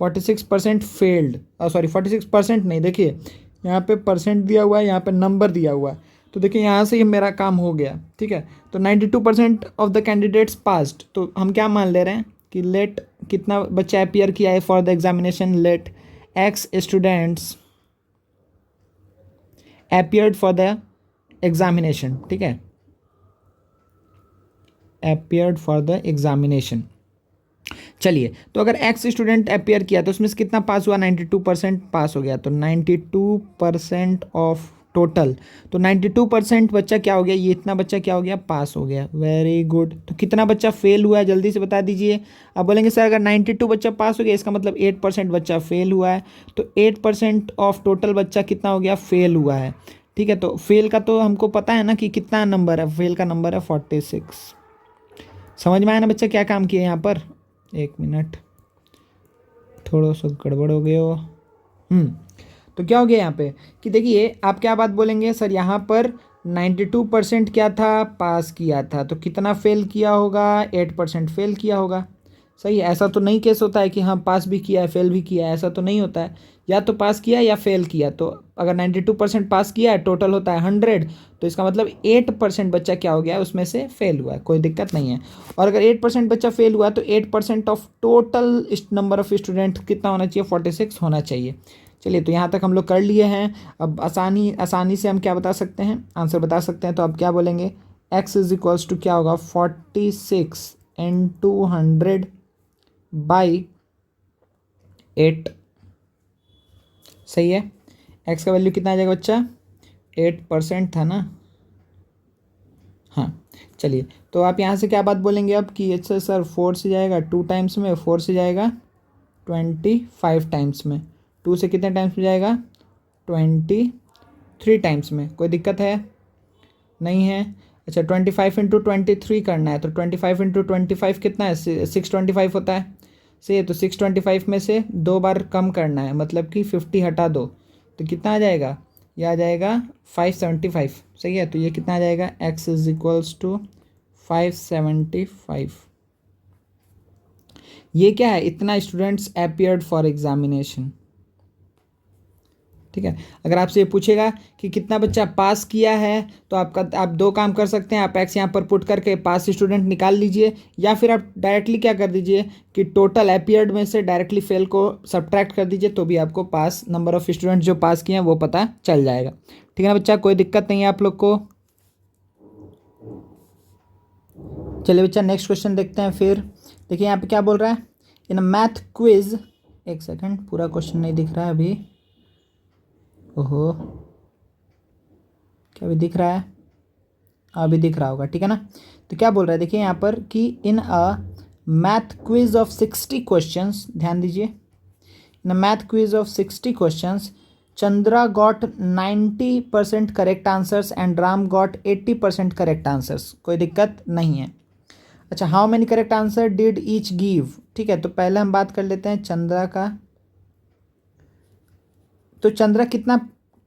46% failed, sorry 46% नहीं, देखिए यहाँ पे परसेंट दिया हुआ है, यहाँ पे नंबर दिया हुआ है, तो देखिए यहाँ से ही मेरा काम हो गया, ठीक है। तो 92% ऑफ द कैंडिडेट्स पास्ड, तो हम क्या मान ले रहे हैं कि लेट कितना बच्चा अपीयर किया है for the examination, let X students appeared for the examination, ठीक है, अपीयर्ड फॉर द एग्जामिनेशन। चलिए, तो अगर एक्स स्टूडेंट अपियर किया तो उसमें से कितना पास हुआ, 92% पास हो गया। तो 92% ऑफ टोटल, तो 92% बच्चा क्या हो गया, ये इतना बच्चा क्या हो गया, पास हो गया। Very good. तो कितना बच्चा फेल हुआ है जल्दी से बता दीजिए। अब बोलेंगे सर अगर 92 बच्चा पास हो गया इसका मतलब 8% बच्चा फेल हुआ है। तो 8% ऑफ टोटल बच्चा कितना हो गया, फेल हुआ है। ठीक है, तो फेल का तो हमको पता है ना कि कितना नंबर है, फेल का नंबर है 46। समझ में आया ना बच्चा क्या काम किया यहाँ पर। एक मिनट, थोड़ा सा गड़बड़ हो गया हो। तो क्या हो गया यहाँ पे कि देखिए आप क्या बात बोलेंगे, सर यहाँ पर 92% क्या था, पास किया था, तो कितना फेल किया होगा, 8% फेल किया होगा। सही है, ऐसा तो नहीं केस होता है कि हाँ पास भी किया है फेल भी किया है, ऐसा तो नहीं होता है। या तो पास किया या फेल किया। तो अगर 92% पास किया है, टोटल होता है 100, तो इसका मतलब 8% बच्चा क्या हो गया है, उसमें से फेल हुआ है, कोई दिक्कत नहीं है। और अगर 8% बच्चा फेल हुआ तो 8% of total number of student कितना होना चाहिए, 46 होना चाहिए। चलिए, तो यहाँ तक हम लोग कर लिए हैं। अब आसानी से हम क्या बता सकते हैं, आंसर बता सकते हैं। तो अब क्या बोलेंगे, x इज इक्वल्स टू क्या होगा, 46 इंटू 100 बाई 8। सही है, x का वैल्यू कितना आ जाएगा बच्चा, 8% था ना। हाँ, चलिए, तो आप यहाँ से क्या बात बोलेंगे अब कि अच्छा सर 4 से जाएगा 2 टाइम्स में, 4 से जाएगा 25 टाइम्स में, 2 से कितने टाइम्स में जाएगा, 23 टाइम्स में। कोई दिक्कत है, नहीं है। अच्छा, 25 इंटू 23 करना है, तो 25 इंटू 25 कितना है, 625 होता है। सही है, तो 625 में से 2 बार कम करना है, मतलब कि 50 हटा दो, तो कितना आ जाएगा, ये आ जाएगा 575। सही है, तो ये कितना आ जाएगा, x इज इक्वल्स टू 575। ये क्या है, इतना स्टूडेंट्स अपियर्ड फॉर एग्जामिनेशन। ठीक है, अगर आपसे ये पूछेगा कि कितना बच्चा पास किया है, तो आप 2 काम कर सकते हैं। आप एक्स यहाँ पर पुट करके पास स्टूडेंट निकाल लीजिए, या फिर आप डायरेक्टली क्या कर दीजिए कि टोटल अपियर्ड में से डायरेक्टली फेल को सब्ट्रैक्ट कर दीजिए, तो भी आपको पास नंबर ऑफ स्टूडेंट जो पास किए हैं वो पता चल जाएगा। ठीक है ना बच्चा, कोई दिक्कत नहीं है आप लोग को। चलिए बच्चा, नेक्स्ट क्वेश्चन देखते हैं फिर। देखिए यहाँ पे क्या बोल रहा है, इन मैथ क्विज, एक सेकेंड, पूरा क्वेश्चन नहीं दिख रहा है अभी। ओहो, क्या अभी दिख रहा है, अभी दिख रहा होगा, ठीक है ना। तो क्या बोल रहा है, देखिए यहाँ पर कि in a math quiz of 60 questions, ध्यान दीजिए, in a math quiz of 60 questions Chandra got 90% correct answers and Ram got 80% correct answers. कोई दिक्कत नहीं है। अच्छा, how many correct answer did each give. ठीक है, तो पहले हम बात कर लेते हैं चंद्रा का। तो चंद्रा कितना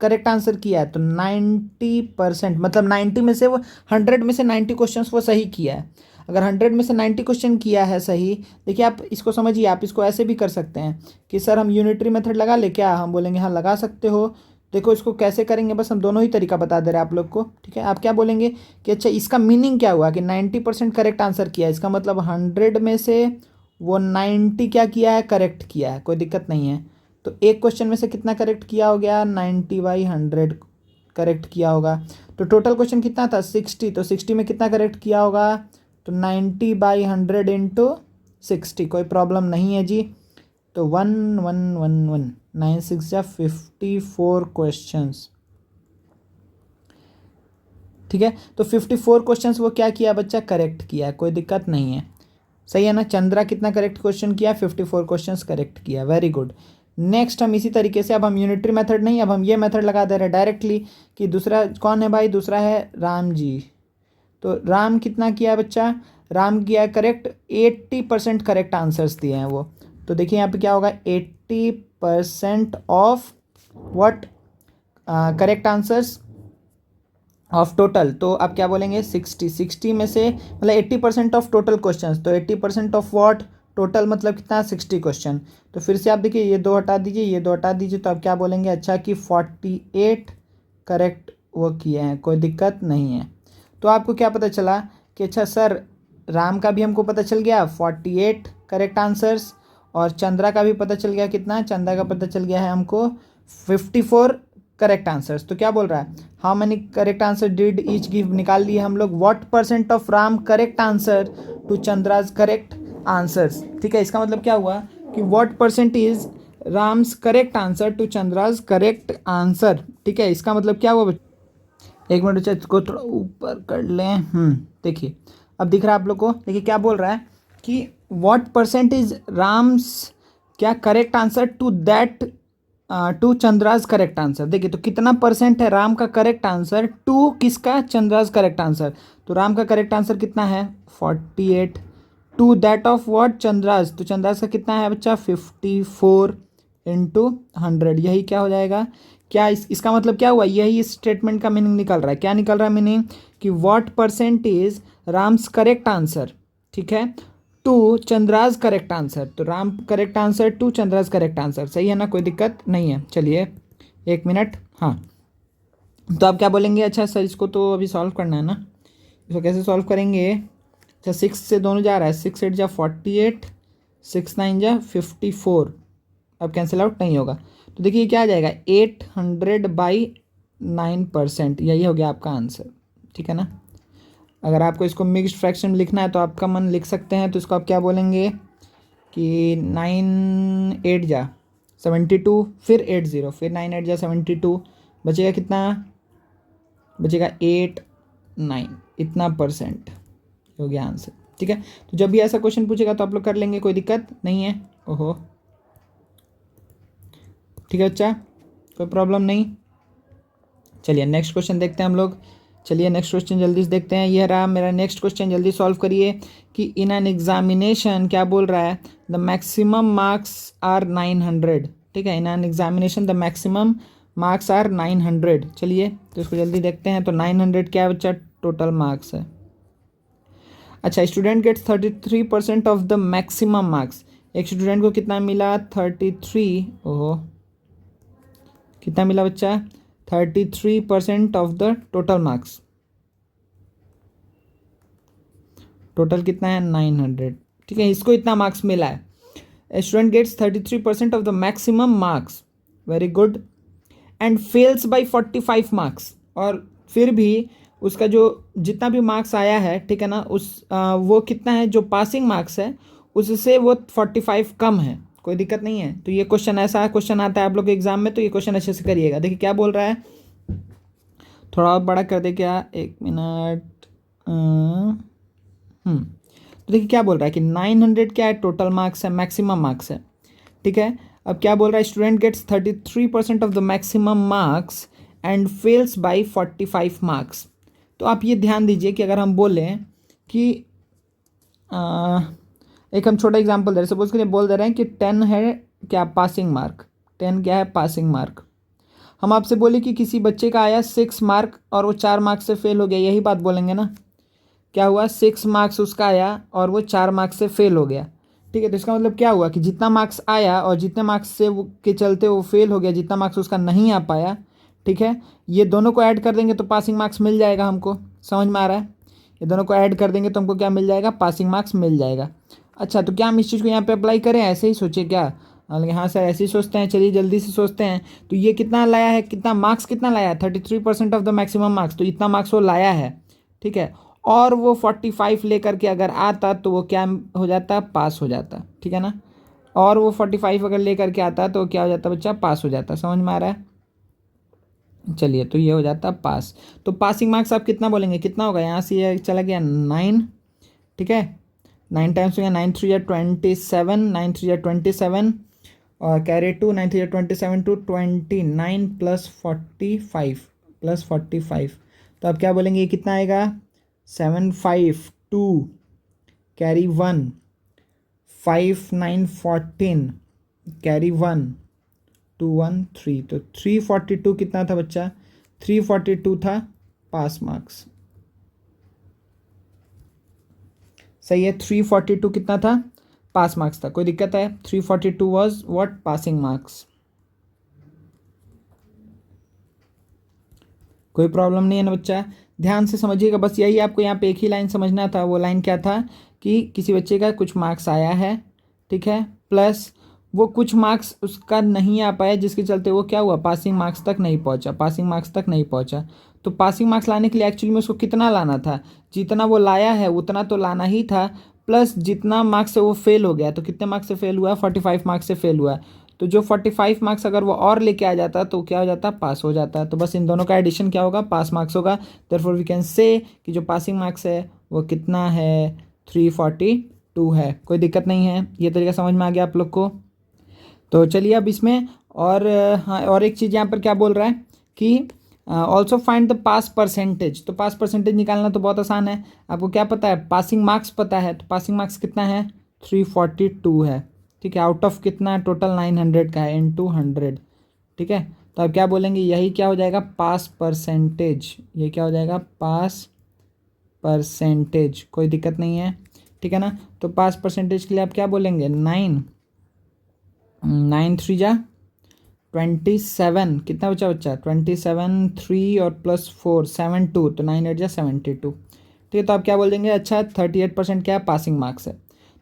करेक्ट आंसर किया है, तो 90%, मतलब 90 में से वो 100 में से 90 क्वेश्चंस वो सही किया है। अगर 100 में से 90 क्वेश्चन किया है सही, देखिए आप इसको समझिए, आप इसको ऐसे भी कर सकते हैं कि सर हम यूनिटरी मेथड लगा ले क्या, हम बोलेंगे हाँ लगा सकते हो। देखो इसको कैसे करेंगे, बस हम दोनों ही तरीका बता दे रहे हैं आप लोग को। ठीक है, आप क्या बोलेंगे कि अच्छा इसका मीनिंग क्या हुआ कि 90% करेक्ट आंसर किया है, इसका मतलब 100 में से वो 90 क्या किया है, करेक्ट किया है। कोई दिक्कत नहीं है। तो एक क्वेश्चन में से कितना करेक्ट किया हो गया, 90/100 करेक्ट किया होगा। तो टोटल क्वेश्चन कितना था, 60, तो 60 में कितना करेक्ट किया होगा, तो 90/100 इंटू 60। कोई प्रॉब्लम नहीं है जी। तो 1111 9 6 या 54 क्वेश्चंस। ठीक है, तो 54 क्वेश्चंस वो क्या किया बच्चा, करेक्ट किया है। कोई दिक्कत नहीं है, सही है ना। चंद्रा कितना करेक्ट क्वेश्चन किया, 54 क्वेश्चंस करेक्ट किया, वेरी गुड। नेक्स्ट हम इसी तरीके से, अब हम यूनिटरी मेथड नहीं, अब हम ये मेथड लगा दे रहे हैं डायरेक्टली कि दूसरा कौन है भाई, दूसरा है राम जी। तो राम कितना किया बच्चा, राम किया करेक्ट, 80% करेक्ट आंसर्स दिए हैं वो। तो देखिए यहाँ पे क्या होगा, 80% of what, correct answers of total. तो आप क्या बोलेंगे, 60 में से मतलब 80% ऑफ टोटल क्वेश्चंस, तो 80% ऑफ व्हाट, टोटल मतलब कितना, 60 क्वेश्चन। तो फिर से आप देखिए, ये 2 हटा दीजिए, ये 2 हटा दीजिए, तो आप क्या बोलेंगे, अच्छा कि 48 करेक्ट वो किए हैं। कोई दिक्कत नहीं है। तो आपको क्या पता चला कि अच्छा सर राम का भी हमको पता चल गया 48 करेक्ट आंसर्स, और चंद्रा का भी पता चल गया कितना, चंद्रा का पता चल गया है हमको 54 करेक्ट आंसर्स। तो क्या बोल रहा है, how many correct answer did each give, निकाल लिए हम लोग। What percent of Ram correct answer to Chandra's correct answers. ठीक है, इसका मतलब क्या हुआ कि what percent is Ram's correct answer to Chandra's correct answer. ठीक है, इसका मतलब क्या हुआ, एक मिनट बच्चा इसको थोड़ा ऊपर कर लें। देखिए अब दिख रहा है आप लोग को, देखिए क्या बोल रहा है कि व्हाट परसेंट इज राम्स क्या correct answer to that to Chandra's correct answer. देखिए तो कितना परसेंट है राम का करेक्ट आंसर टू किसका, चंद्राज करेक्ट आंसर। तो राम का करेक्ट आंसर कितना है 48, to that of what Chandra's, तो चंद्राज का कितना है बच्चा 54 इंटू 100, यही क्या हो जाएगा। क्या इसका मतलब क्या हुआ, यही इस स्टेटमेंट का मीनिंग निकल रहा है। क्या निकल रहा है मीनिंग कि what percent is Ram's correct answer, ठीक है, टू चंद्राज करेक्ट आंसर। तो Ram correct answer to Chandra's correct answer, सही है ना, कोई दिक्कत नहीं है। चलिए एक मिनट, हाँ तो आप क्या बोलेंगे, अच्छा सर इसको तो अभी सॉल्व करना है ना, इसको कैसे सॉल्व करेंगे। अच्छा 6 से दोनों जा रहा है, 6 8 जा 48, 6 9 जा 54, अब कैंसिल आउट नहीं होगा। तो देखिए क्या आ जाएगा 800/9%, यही हो गया आपका आंसर। ठीक है ना, अगर आपको इसको मिक्स्ड फ्रैक्शन में लिखना है तो आपका मन लिख सकते हैं। तो इसको आप क्या बोलेंगे कि 9 8 जा 72, फिर 80, फिर 9 8 जा 72, बचेगा कितना, बचेगा 8 9, इतना परसेंट हो गया आंसर। ठीक है, तो जब भी ऐसा क्वेश्चन पूछेगा तो आप लोग कर लेंगे, कोई दिक्कत नहीं है। ओहो ठीक है बच्चा, कोई प्रॉब्लम नहीं। चलिए नेक्स्ट क्वेश्चन देखते हैं हम लोग। चलिए नेक्स्ट क्वेश्चन जल्दी से देखते हैं, यह रहा मेरा नेक्स्ट क्वेश्चन, जल्दी सॉल्व करिए। कि इन एन एग्जामिनेशन क्या बोल रहा है, द मैक्सिमम मार्क्स आर 900। ठीक है, in an examination the maximum marks are 900। चलिए तो इसको जल्दी देखते हैं। तो 900 क्या है बच्चा, टोटल मार्क्स है। अच्छा student gets 33% of the maximum marks, एक स्टूडेंट को कितना मिला 33, ओहो कितना मिला बच्चा 33% of the total marks, total कितना है 900। ठीक है, इसको इतना मार्क्स मिला है। Student gets 33% of the maximum marks, very good, and fails by 45 marks, और फिर भी उसका जो जितना भी मार्क्स आया है, ठीक है ना, वो कितना है, जो पासिंग मार्क्स है उससे वो 45 कम है, कोई दिक्कत नहीं है। तो ये क्वेश्चन ऐसा क्वेश्चन आता है आप लोग के एग्जाम में, तो ये क्वेश्चन अच्छे से करिएगा। देखिए क्या बोल रहा है, थोड़ा और बड़ा कर दे क्या, एक मिनट। तो देखिए क्या बोल रहा है कि 900 क्या है, टोटल मार्क्स है, मैक्सिमम मार्क्स है। ठीक है, अब क्या बोल रहा है, student gets 33% of the maximum marks and fails by 45 marks. तो आप ये ध्यान दीजिए कि अगर हम बोलें कि एक हम छोटा एग्जांपल दे रहे हैं, सपोज के बोल दे रहे हैं कि 10 है क्या पासिंग मार्क, 10 क्या है पासिंग मार्क। हम आपसे बोले कि किसी बच्चे का आया 6 मार्क और वो 4 मार्क्स से फेल हो गया, यही बात बोलेंगे ना, क्या हुआ 6 मार्क्स उसका आया और वो 4 मार्क्स से फेल हो गया। ठीक है, तो इसका मतलब क्या हुआ कि जितना मार्क्स आया और जितने मार्क्स से वो के चलते वो फेल हो गया, जितना मार्क्स उसका नहीं आ पाया, ठीक है, ये दोनों को ऐड कर देंगे तो पासिंग मार्क्स मिल जाएगा हमको, समझ में आ रहा है। ये दोनों को ऐड कर देंगे तो हमको क्या मिल जाएगा, पासिंग मार्क्स मिल जाएगा। अच्छा तो क्या हम इस चीज़ को यहाँ पे अप्लाई करें, ऐसे ही सोचे क्या, हाँ सर ऐसे ही सोचते हैं, चलिए जल्दी से सोचते हैं। तो ये कितना लाया है, कितना मार्क्स कितना लाया है 33% ऑफ द मैक्सिमम मार्क्स, तो इतना मार्क्स वो लाया है। ठीक है, और वो 45 लेकर के अगर आता तो वो क्या हो जाता, पास हो जाता। ठीक है ना, और वो 45 अगर लेकर के आता तो क्या हो जाता बच्चा, पास हो जाता, समझ में आ रहा है। चलिए तो ये हो जाता पास। तो पासिंग मार्क्स आप कितना बोलेंगे, कितना होगा, यहाँ से ये चला गया 9, ठीक है 9 टाइम्स हो गया, 9 3 या 27, 9 3 या 27, और कैरी 2, 9 3 या 27 टू 29 प्लस 45, तो आप क्या बोलेंगे, ये कितना आएगा 7 5 2 कैरी 1, 5 9 14 कैरी 1 2 1 3, तो 342 कितना था बच्चा, 342 था पास मार्क्स। सही है, 342 कितना था, पास मार्क्स था। कोई दिक्कत है, 342 वाज व्हाट, पासिंग मार्क्स। कोई प्रॉब्लम नहीं है ना बच्चा, ध्यान से समझिएगा, बस यही आपको यहाँ पे एक ही लाइन समझना था। वो लाइन क्या था कि किसी बच्चे का कुछ मार्क्स आया है, ठीक है, प्लस वो कुछ मार्क्स उसका नहीं आ पाया, जिसके चलते वो क्या हुआ, पासिंग मार्क्स तक नहीं पहुँचा, पासिंग मार्क्स तक नहीं पहुँचा। तो पासिंग मार्क्स लाने के लिए एक्चुअली में उसको कितना लाना था, जितना वो लाया है उतना तो लाना ही था, प्लस जितना मार्क्स से वो फेल हो गया, तो कितने मार्क्स से फेल हुआ है, 45 मार्क्स से फेल हुआ है। तो जो 45 मार्क्स अगर वो और लेके आ जाता तो क्या हो जाता, पास हो जाता। तो बस इन दोनों का एडिशन क्या होगा, पास मार्क्स होगा। देयरफॉर वी कैन से कि जो पासिंग मार्क्स है वो कितना है, 342 है। कोई दिक्कत नहीं है, ये तरीका समझ में आ गया आप लोग को। तो चलिए अब इसमें और हाँ, और एक चीज़ यहाँ पर क्या बोल रहा है कि also find the pass percentage. तो पास परसेंटेज निकालना तो बहुत आसान है, आपको क्या पता है, पासिंग मार्क्स पता है। तो पासिंग मार्क्स कितना है, 342 है। ठीक है, आउट ऑफ कितना है, टोटल 900 का है, इनटू 100। ठीक है, तो अब क्या बोलेंगे, यही क्या हो जाएगा, पास परसेंटेज। ये क्या हो जाएगा, पास परसेंटेज। कोई दिक्कत नहीं है, ठीक है ना। तो पास परसेंटेज के लिए आप क्या बोलेंगे, 9 3 जा 27, कितना बचा बच्चा, 27 3 और प्लस 4 72, तो 9 8 जा 72। ठीक है, तो आप क्या बोल देंगे, अच्छा 38% क्या है, पासिंग मार्क्स है।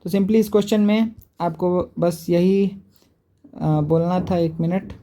तो सिंपली इस क्वेश्चन में आपको बस यही बोलना था, 1 मिनट।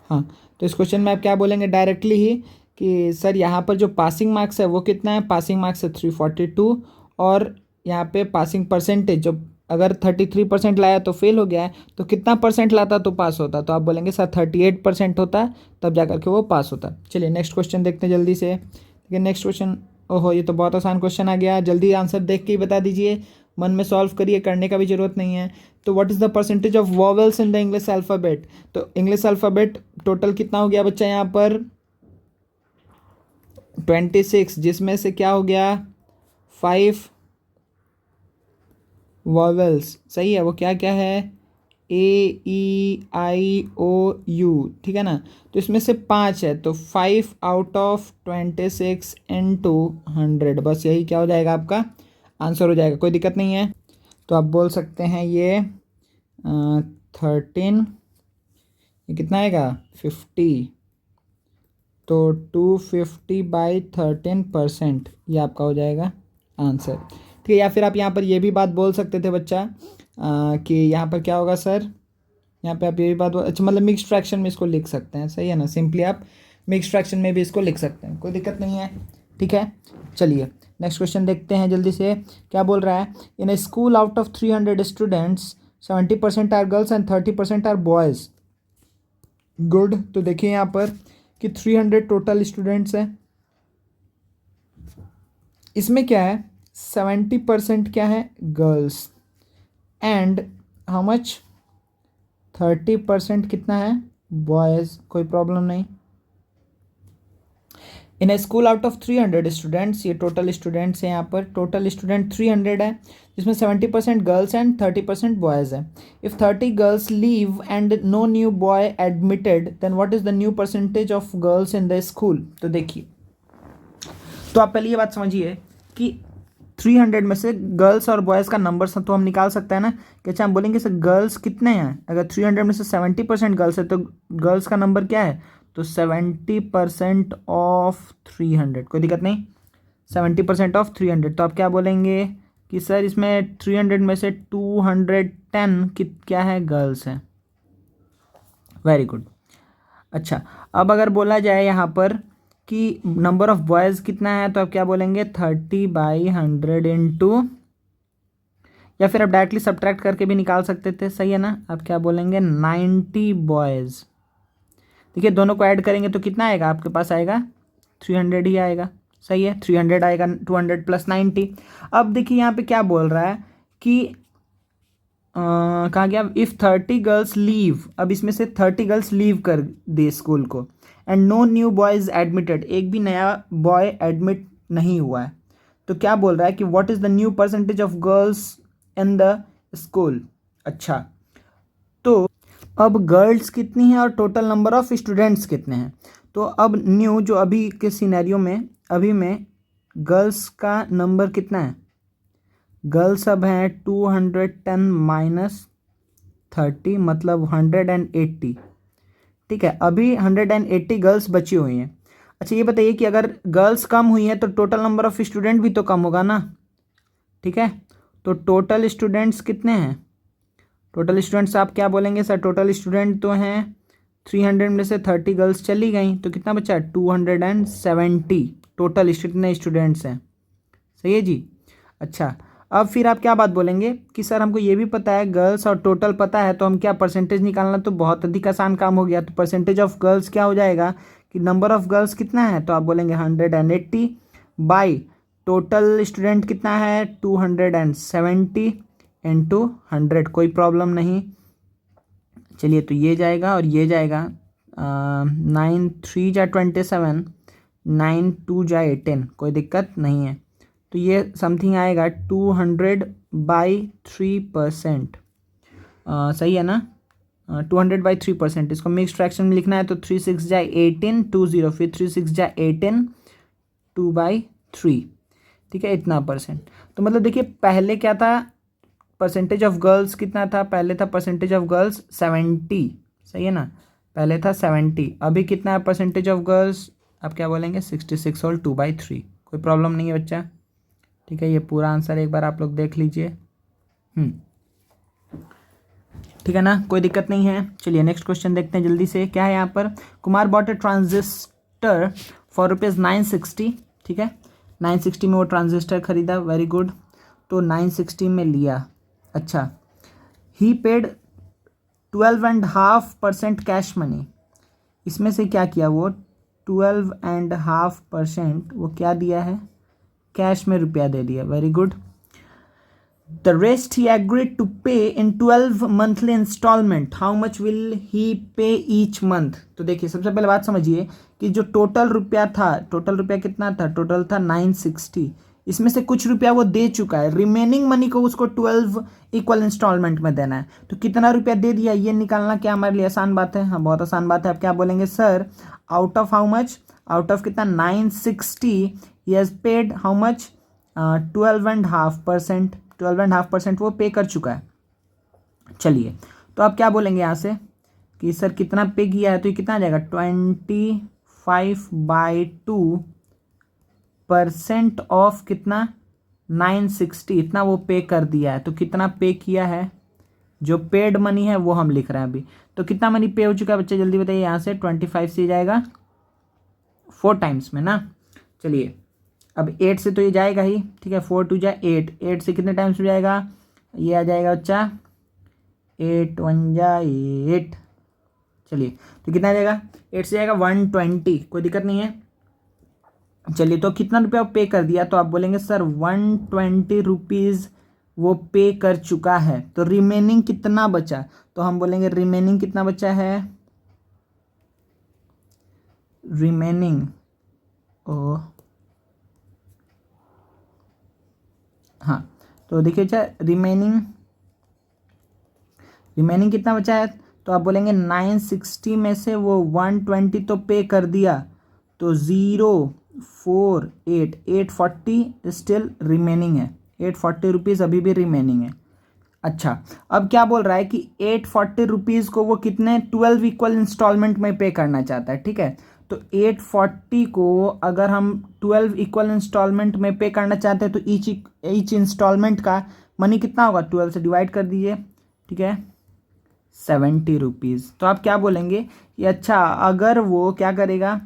हाँ, तो इस क्वेश्चन में आप क्या बोलेंगे डायरेक्टली ही कि सर यहाँ पर जो पासिंग मार्क्स है वो कितना है, पासिंग मार्क्स है 342, और यहाँ पे पासिंग परसेंटेज जो अगर 33% लाया तो फेल हो गया है, तो कितना परसेंट लाता तो पास होता। तो आप बोलेंगे सर 38% होता, तब जा करके वो पास होता। चलिए नेक्स्ट क्वेश्चन देखते हैं जल्दी से। ठीक है, नेक्स्ट क्वेश्चन, ओहो ये तो बहुत आसान क्वेश्चन आ गया, जल्दी आंसर देख के ही बता दीजिए, मन में सॉल्व करिए, करने का भी जरूरत नहीं है। तो what is the percentage of vowels in the English alphabet. तो इंग्लिश अल्फ़ाबेट टोटल कितना हो गया बच्चा यहाँ पर, 26, जिसमें से क्या हो गया, 5 वॉवेल्स। सही है, वो क्या क्या है, A E I O U। ठीक है ना, तो इसमें से 5 है, तो 5 आउट ऑफ 26 इंटू 100, बस यही क्या हो जाएगा, आपका आंसर हो जाएगा। कोई दिक्कत नहीं है, तो आप बोल सकते हैं ये 13, ये कितना आएगा, 50। तो 250/13%, ये आपका हो जाएगा आंसर। ठीक है, या फिर आप यहाँ पर ये भी बात बोल सकते थे बच्चा कि यहाँ पर क्या होगा सर, यहाँ पे आप ये भी बात अच्छा, मतलब मिक्स फ्रैक्शन में इसको लिख सकते हैं। सही है ना, सिंपली आप मिक्स फ्रैक्शन में भी इसको लिख सकते हैं, कोई दिक्कत नहीं है। ठीक है, चलिए नेक्स्ट क्वेश्चन देखते हैं जल्दी से। क्या बोल रहा है, in a school out of 300 students 70% are girls and 30% are boys. Good, तो देखिए यहाँ पर कि 300 टोटल स्टूडेंट्स हैं, इसमें क्या है, 70% क्या है, गर्ल्स, एंड हाउ मच, 30% कितना है, बॉयज़। कोई प्रॉब्लम नहीं। In a school out of 300 students, ये टोटल स्टूडेंट्स हैं, यहाँ पर टोटल स्टूडेंट 300 है, जिसमें 70% गर्ल्स एंड 30% बॉयज़ है। If 30 girls leave and no new boy admitted, then what is the new percentage of girls in the school. तो देखिए, तो आप पहले ये बात समझिए कि 300 में से गर्ल्स और बॉयज़ का नंबर तो हम निकाल सकते हैं ना, कि अच्छा हम बोलेंगे सर गर्ल्स कितने हैं, अगर 300 में से 70% गर्ल्स है तो गर्ल्स का नंबर क्या है, तो 70% ऑफ 300। कोई दिक्कत नहीं, 70% ऑफ 300। तो आप क्या बोलेंगे कि सर इसमें 300 में से 210 क्या है, गर्ल्स हैं। Very good. अच्छा, अब अगर बोला जाए यहाँ पर कि नंबर ऑफ बॉयज़ कितना है, तो आप क्या बोलेंगे, 30/100 इंटू, या फिर आप डायरेक्टली सब्ट्रैक्ट करके भी निकाल सकते थे। सही है ना, आप क्या बोलेंगे, 90 बॉयज़। देखिए दोनों को ऐड करेंगे तो कितना आएगा, आपके पास आएगा 300 ही आएगा। सही है, 300 आएगा, 200 + 90। अब देखिए यहाँ पे क्या बोल रहा है कि कहाँ गया, इफ़ 30 गर्ल्स लीव, अब इसमें से 30 गर्ल्स लीव कर दे स्कूल को, and no new boys admitted, एक भी नया बॉय एडमिट नहीं हुआ है, तो क्या बोल रहा है कि what is the new percentage of girls in the school. अच्छा, तो अब गर्ल्स कितनी हैं और टोटल नंबर ऑफ स्टूडेंट्स कितने हैं। तो अब न्यू जो अभी के सिनेरियो में, अभी में गर्ल्स का नंबर कितना है, गर्ल्स अब हैं 210 - 30, मतलब 180। ठीक है, अभी 180 गर्ल्स बची हुई हैं। अच्छा ये बताइए कि अगर गर्ल्स कम हुई हैं तो टोटल नंबर ऑफ स्टूडेंट भी तो कम होगा ना। ठीक है, तो टोटल स्टूडेंट्स कितने हैं, टोटल स्टूडेंट्स आप क्या बोलेंगे सर, टोटल स्टूडेंट तो हैं 300 में से 30 गर्ल्स चली गई, तो कितना बचा, 270 टोटल कितने स्टूडेंट्स हैं। सही है जी। अच्छा, अब फिर आप क्या बात बोलेंगे कि सर हमको ये भी पता है गर्ल्स और टोटल पता है, तो हम क्या परसेंटेज निकालना तो बहुत अधिक आसान काम हो गया। तो परसेंटेज ऑफ गर्ल्स क्या हो जाएगा कि नंबर ऑफ गर्ल्स कितना है, तो आप बोलेंगे 180 बाई टोटल स्टूडेंट कितना है 270 इंटू 100। कोई प्रॉब्लम नहीं। चलिए, तो ये जाएगा और ये जाएगा। 9 3 जा 27, 9 2 जा 18, कोई दिक्कत नहीं है। तो ये समथिंग आएगा 200/3%। सही है ना? 200/3%। इसको मिक्स फ्रैक्शन में लिखना है तो 3 6 जा 18, 20, फिर 3 6 जा 18, 2/3। ठीक है, इतना परसेंट। तो मतलब देखिए पहले क्या था, परसेंटेज ऑफ गर्ल्स कितना था, पहले था परसेंटेज ऑफ गर्ल्स 70। सही है ना? पहले था 70, अभी कितना है परसेंटेज ऑफ गर्ल्स, आप क्या बोलेंगे 66 और 2/3। कोई प्रॉब्लम नहीं है बच्चा। ठीक है, ये पूरा आंसर एक बार आप लोग देख लीजिए। ठीक है ना, कोई दिक्कत नहीं है। चलिए नेक्स्ट क्वेश्चन देखते हैं जल्दी से। क्या है यहाँ पर, Kumar bot A transistor for ₹960। ठीक है, 960 में वो ट्रांजिस्टर खरीदा, वेरी गुड। तो 960 में लिया। अच्छा, ही पेड 12.5% कैश मनी। इसमें से क्या किया वो, 12.5% वो क्या दिया है, कैश में रुपया दे दिया, very good. The rest he agreed to pay in 12 monthly instalment, how much will he pay each month. तो देखिए सबसे पहले बात समझिए कि जो टोटल रुपया था, टोटल रुपया कितना था, टोटल था 960। इसमें से कुछ रुपया वो दे चुका है, रिमेनिंग मनी को उसको 12 इक्वल इंस्टॉलमेंट में देना है। तो कितना रुपया दे दिया ये निकालना क्या हमारे लिए आसान बात है? हाँ, बहुत आसान बात है। आप क्या बोलेंगे sir, out of how much, out of कितना 960, he has paid how much 12.5%। 12.5% वो पे कर चुका है। चलिए, तो आप क्या बोलेंगे यहाँ से कि सर कितना पे किया है, तो ये कितना आ जाएगा 25/2% ऑफ कितना 960, इतना वो पे कर दिया है। तो कितना पे किया है, जो पेड मनी है वो हम लिख रहे हैं अभी। तो कितना मनी पे हो चुका है बच्चे, जल्दी बताइए। यहाँ से 25 से जाएगा 4 टाइम्स में ना। चलिए, अब 8 से तो ये जाएगा ही। ठीक है, 4 2 जा 8, 8 से कितने टाइम्स में जाएगा, ये आ जाएगा बच्चा 8 1 जा 8। चलिए, तो कितना आ जाएगा, 8 से जाएगा 120, कोई दिक्कत नहीं है। चलिए, तो कितना रुपया पे कर दिया, तो आप बोलेंगे सर 120 रुपीज़ वो पे कर चुका है। तो रिमेनिंग कितना बचा, तो हम बोलेंगे रिमेनिंग कितना बचा है, रिमेनिंग ओ हाँ, तो देखिए अच्छा, रिमेनिंग कितना बचा है, तो आप बोलेंगे 960 में से वो 120 तो पे कर दिया, तो 048 840 स्टिल रिमेनिंग है। 840 रुपीज़ अभी भी रिमेनिंग है। अच्छा, अब क्या बोल रहा है कि 840 रुपीज़ को वो कितने 12 इक्वल इंस्टॉलमेंट में पे करना चाहता है। ठीक है, तो 840 को अगर हम 12 इक्वल इंस्टॉलमेंट में पे करना चाहते हैं तो ईच इंस्टॉलमेंट का मनी कितना होगा, 12 से डिवाइड कर दीजिए। ठीक है, 70 रुपीज़। तो आप क्या बोलेंगे कि अच्छा, अगर वो क्या करेगा,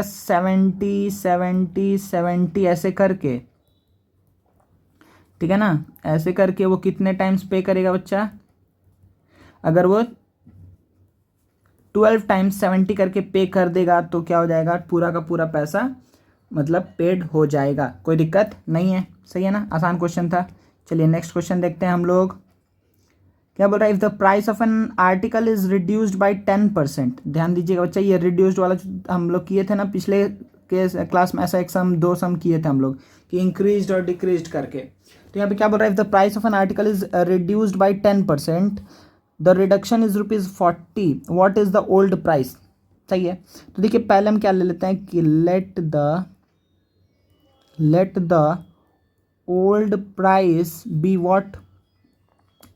70 70 70 ऐसे करके, ठीक है ना, ऐसे करके वो कितने टाइम्स पे करेगा बच्चा, अगर वो 12 टाइम्स 70 करके पे कर देगा तो क्या हो जाएगा, पूरा का पूरा पैसा मतलब पेड हो जाएगा। कोई दिक्कत नहीं है। सही है ना, आसान क्वेश्चन था। चलिए नेक्स्ट क्वेश्चन देखते हैं हम लोग। क्या बोल रहा है, if the price of an article is reduced bye 10%। ध्यान दीजिएगा बच्चा, ये रिड्यूस्ड वाला हम लोग किए थे ना पिछले के क्लास में, ऐसा एक सम 2 सम किए थे हम लोग कि इंक्रीज्ड और डिक्रीज्ड करके। तो यहाँ पे क्या बोल रहा है, if the price of an article is reduced bye 10%, the reduction is ₹40, what is the old price. सही है, तो देखिए पहले हम क्या ले लेते हैं कि let the old price be what,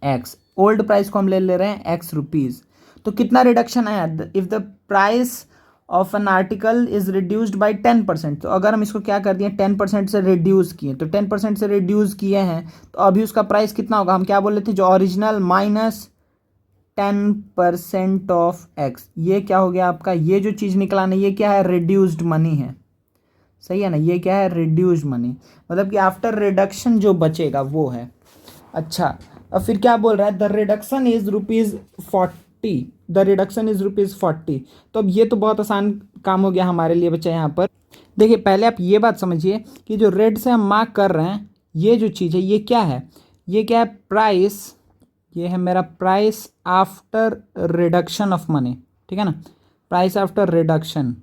x. Old price को हम ले रहे हैं एक्स रुपीज़। तो कितना रिडक्शन आया, if the price of an article is reduced bye 10%। तो अगर हम इसको क्या कर दिए 10% से रिड्यूस किए, तो 10% से रिड्यूस किए हैं तो अभी उसका प्राइस कितना होगा, हम क्या बोल रहे थे, जो ओरिजिनल माइनस 10% ऑफ एक्स। ये क्या हो गया आपका, ये जो चीज़ निकला ना, ये क्या है, रिड्यूस्ड मनी है। सही है ना, ये क्या है, रिड्यूस मनी, मतलब कि आफ्टर रिडक्शन जो बचेगा वो है। अच्छा, अब फिर क्या बोल रहा है, the reduction is ₹40, the reduction is ₹40। तो अब ये तो बहुत आसान काम हो गया हमारे लिए बच्चा यहाँ पर। देखिए पहले आप ये बात समझिए कि जो रेड से हम मार्क कर रहे हैं ये जो चीज़ है ये क्या है, ये क्या है, प्राइस, ये है मेरा price after reduction of money, ठीक है ना, प्राइस आफ्टर रिडक्शन,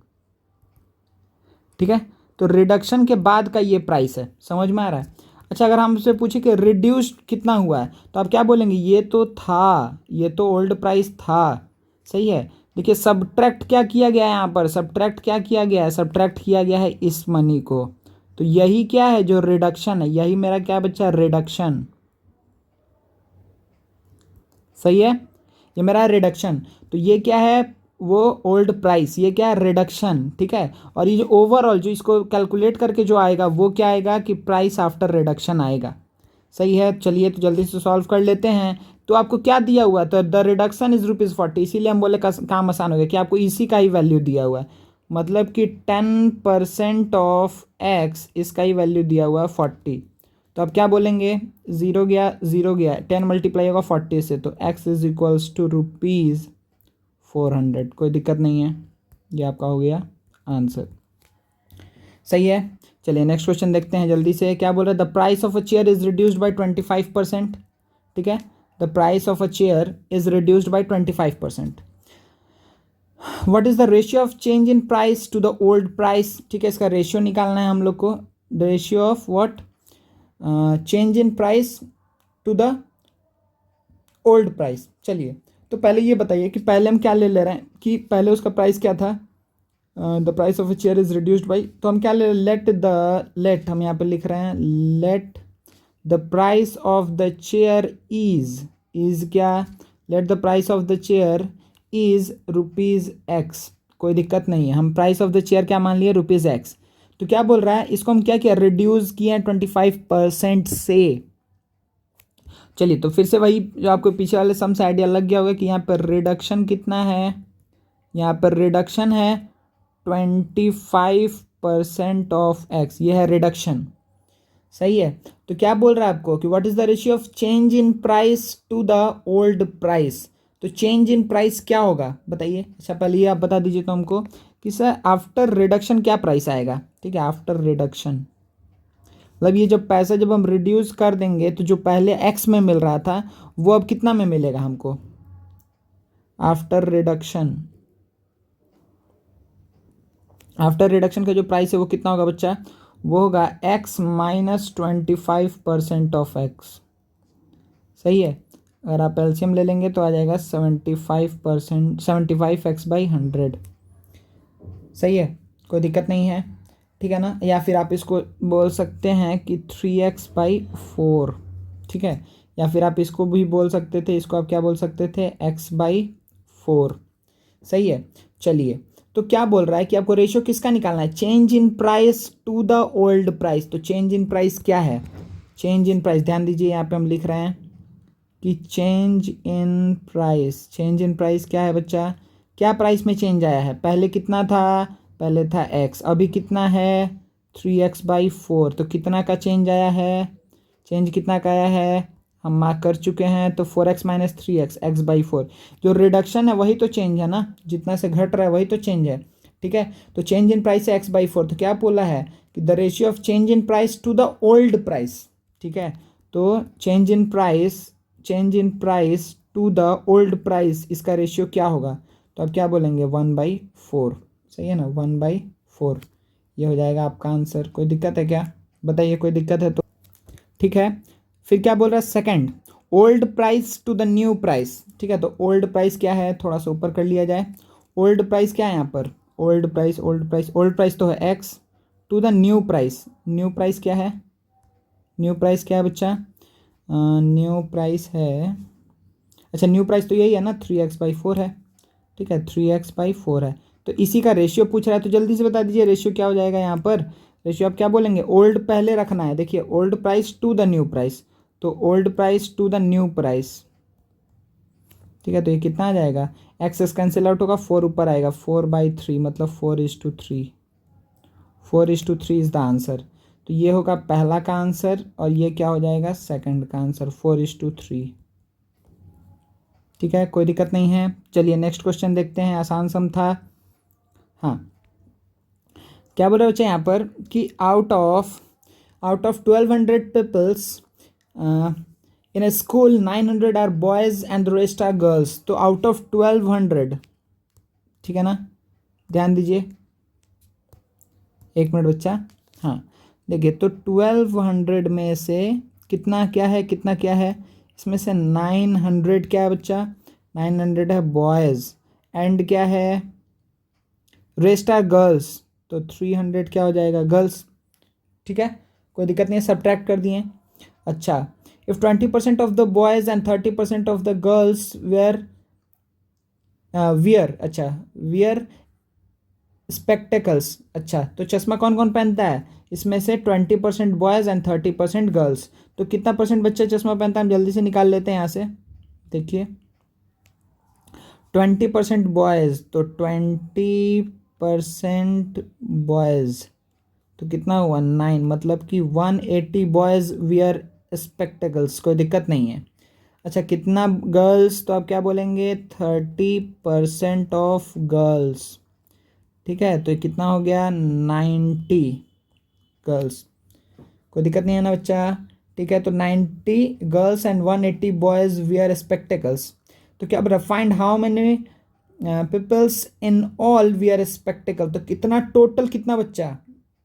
ठीक है। तो रिडक्शन के बाद का ये प्राइस है, समझ में आ रहा है। अच्छा, अगर हमसे पूछे कि रिड्यूस्ड कितना हुआ है तो आप क्या बोलेंगे, ये तो था, ये तो ओल्ड प्राइस था, सही है। देखिए सब्ट्रैक्ट क्या किया गया है यहाँ पर, सब्ट्रैक्ट क्या किया गया है, सब्ट्रैक्ट किया गया है इस मनी को, तो यही क्या है, जो रिडक्शन है, यही मेरा क्या बच्चा, रिडक्शन, सही है, ये मेरा रिडक्शन। तो ये क्या है, वो ओल्ड प्राइस, ये क्या है, रिडक्शन, ठीक है। और ये जो ओवरऑल जो इसको कैलकुलेट करके जो आएगा वो क्या आएगा कि प्राइस आफ्टर रिडक्शन आएगा, सही है। चलिए तो जल्दी से सॉल्व कर लेते हैं। तो आपको क्या दिया हुआ है, तो द रिडक्शन इज ₹40, इसीलिए हम बोले काम आसान हो गया कि आपको इसी का ही वैल्यू दिया हुआ है, मतलब कि 10% ऑफ एक्स, इसका ही वैल्यू दिया हुआ है 40। तो आप क्या बोलेंगे, ज़ीरो गया, ज़ीरो गया, 10 मल्टीप्लाई होगा 40 से, तो x इज इक्वल्स टू ₹400। कोई दिक्कत नहीं है, ये आपका हो गया आंसर, सही है। चलिए नेक्स्ट क्वेश्चन देखते हैं जल्दी से, क्या बोल रहा है, the price of a chair is reduced by 25%, ठीक है, the price of a chair is reduced by 25%। What is the ratio of change in price to the old price, ठीक है, इसका रेशियो निकालना है हम लोग को, ratio of what, change in price to the old price. चलिए तो पहले ये बताइए कि पहले हम क्या ले रहे हैं, कि पहले उसका प्राइस क्या था, the price of a chair is reduced by, तो हम क्या ले, लेट हम यहाँ पे लिख रहे हैं, let the price of the chair is क्या, let the price of the chair is ₹X। कोई दिक्कत नहीं है, हम प्राइस ऑफ द चेयर क्या मान लिए, ₹X। तो क्या बोल रहा है, इसको हम क्या किया, रिड्यूस किया 25% से। चलिए तो फिर से वही जो आपको पीछे वाले सम से आइडिया लग गया होगा कि यहाँ पर रिडक्शन कितना है, यहाँ पर रिडक्शन है 25% ऑफ एक्स, ये है रिडक्शन, सही है। तो क्या बोल रहा है आपको कि what is the ratio of change in price to the old price, तो चेंज इन प्राइस क्या होगा बताइए। अच्छा पहले ये आप बता दीजिए तो हमको कि सर आफ्टर रिडक्शन क्या प्राइस आएगा, ठीक है, आफ्टर रिडक्शन, मतलब ये जब पैसा जब हम रिड्यूस कर देंगे तो जो पहले एक्स में मिल रहा था वो अब कितना में मिलेगा हमको, आफ्टर रिडक्शन, आफ्टर रिडक्शन का जो प्राइस है वो कितना होगा बच्चा, वो होगा x माइनस 25% ऑफ x, सही है। अगर आप एलसीएम ले लेंगे तो आ जाएगा 75%, 75x/100, सही है, कोई दिक्कत नहीं है, ठीक है ना। या फिर आप इसको बोल सकते हैं कि 3x/4, ठीक है, या फिर आप इसको भी बोल सकते थे, इसको आप क्या बोल सकते थे, x/4, सही है। चलिए तो क्या बोल रहा है कि आपको रेशियो किसका निकालना है, change in price to the old price. तो चेंज इन प्राइस क्या है, चेंज इन प्राइस, ध्यान दीजिए यहाँ पे हम लिख रहे हैं कि change in price, change in price क्या है बच्चा, क्या प्राइस में चेंज आया है, पहले कितना था, पहले था x, अभी कितना है 3x/4, तो कितना का चेंज आया है, चेंज कितना का आया है, हम मार्क कर चुके हैं, तो 4x माइनस 3x, x/4, जो रिडक्शन है वही तो चेंज है ना, जितना से घट रहा है वही तो चेंज है, ठीक है। तो चेंज इन प्राइस है x/4, तो क्या बोला है कि the ratio of change in price to the old price, ठीक है। तो change in price to the old price, इसका रेशियो क्या होगा, तो आप क्या बोलेंगे 1/4, सही है ना, 1/4, ये हो जाएगा आपका आंसर। कोई दिक्कत है क्या, बताइए, कोई दिक्कत है तो, ठीक है। फिर क्या बोल रहा है, second, old price to the new price, ठीक है। तो ओल्ड प्राइस क्या है, थोड़ा सा ऊपर कर लिया जाए, ओल्ड प्राइस क्या है यहाँ पर, ओल्ड प्राइस, ओल्ड प्राइस तो है X, to the new price, new price क्या है, न्यू प्राइस क्या है बच्चा, न्यू प्राइस है, अच्छा न्यू प्राइस तो यही है ना, 3x/4 है, ठीक है, 3x/4 है। तो इसी का रेशियो पूछ रहा है, तो जल्दी से बता दीजिए रेशियो क्या हो जाएगा यहाँ पर, रेशियो आप क्या बोलेंगे, ओल्ड पहले रखना है, देखिए old price to the new price, तो old price to the new price, ठीक है। तो ये कितना आ जाएगा, एक्सेस कैंसिल आउट होगा, 4 ऊपर आएगा, 4/3, मतलब 4:3, 4:3 इज़ द आंसर। तो ये होगा पहला का आंसर और ये क्या हो जाएगा सेकंड का आंसर 4:3। ठीक है, कोई दिक्कत नहीं है। चलिए नेक्स्ट क्वेश्चन देखते हैं, आसान सम था। हाँ, क्या बोल रहे बच्चे यहाँ पर कि out of 1200 peoples in a school 900 are boys and the rest are girls. तो आउट ऑफ 1200, ठीक है ना, ध्यान दीजिए, एक मिनट बच्चा। हाँ देखिए, तो 1200 में से कितना क्या है, कितना क्या है, इसमें से 900 क्या है बच्चा, 900 है बॉयज़ एंड क्या है रेस्ट आर गर्ल्स, तो 300 क्या हो जाएगा गर्ल्स। ठीक है, कोई दिक्कत नहीं है, सब्ट्रैक्ट कर दिए। अच्छा, if 20% of the boys and 30% of the girls wear spectacles. अच्छा, तो चश्मा कौन कौन पहनता है, इसमें से 20% बॉयज़ एंड 30% गर्ल्स। तो कितना परसेंट बच्चा चश्मा पहनता है, हम जल्दी से निकाल लेते हैं यहाँ से। देखिए 20% बॉयज़, तो 20% बॉयज़ तो कितना हुआ 9, मतलब कि 180 बॉयज़ वियर स्पेक्टेकल्स, कोई दिक्कत नहीं है। अच्छा, कितना गर्ल्स, तो आप क्या बोलेंगे 30% ऑफ गर्ल्स। ठीक है, तो ये कितना हो गया 90 गर्ल्स, कोई दिक्कत नहीं है ना बच्चा। ठीक है, तो 90 girls and 180 boys wear spectacles. तो क्या बता find how many peoples in all wear spectacle. तो कितना टोटल कितना बच्चा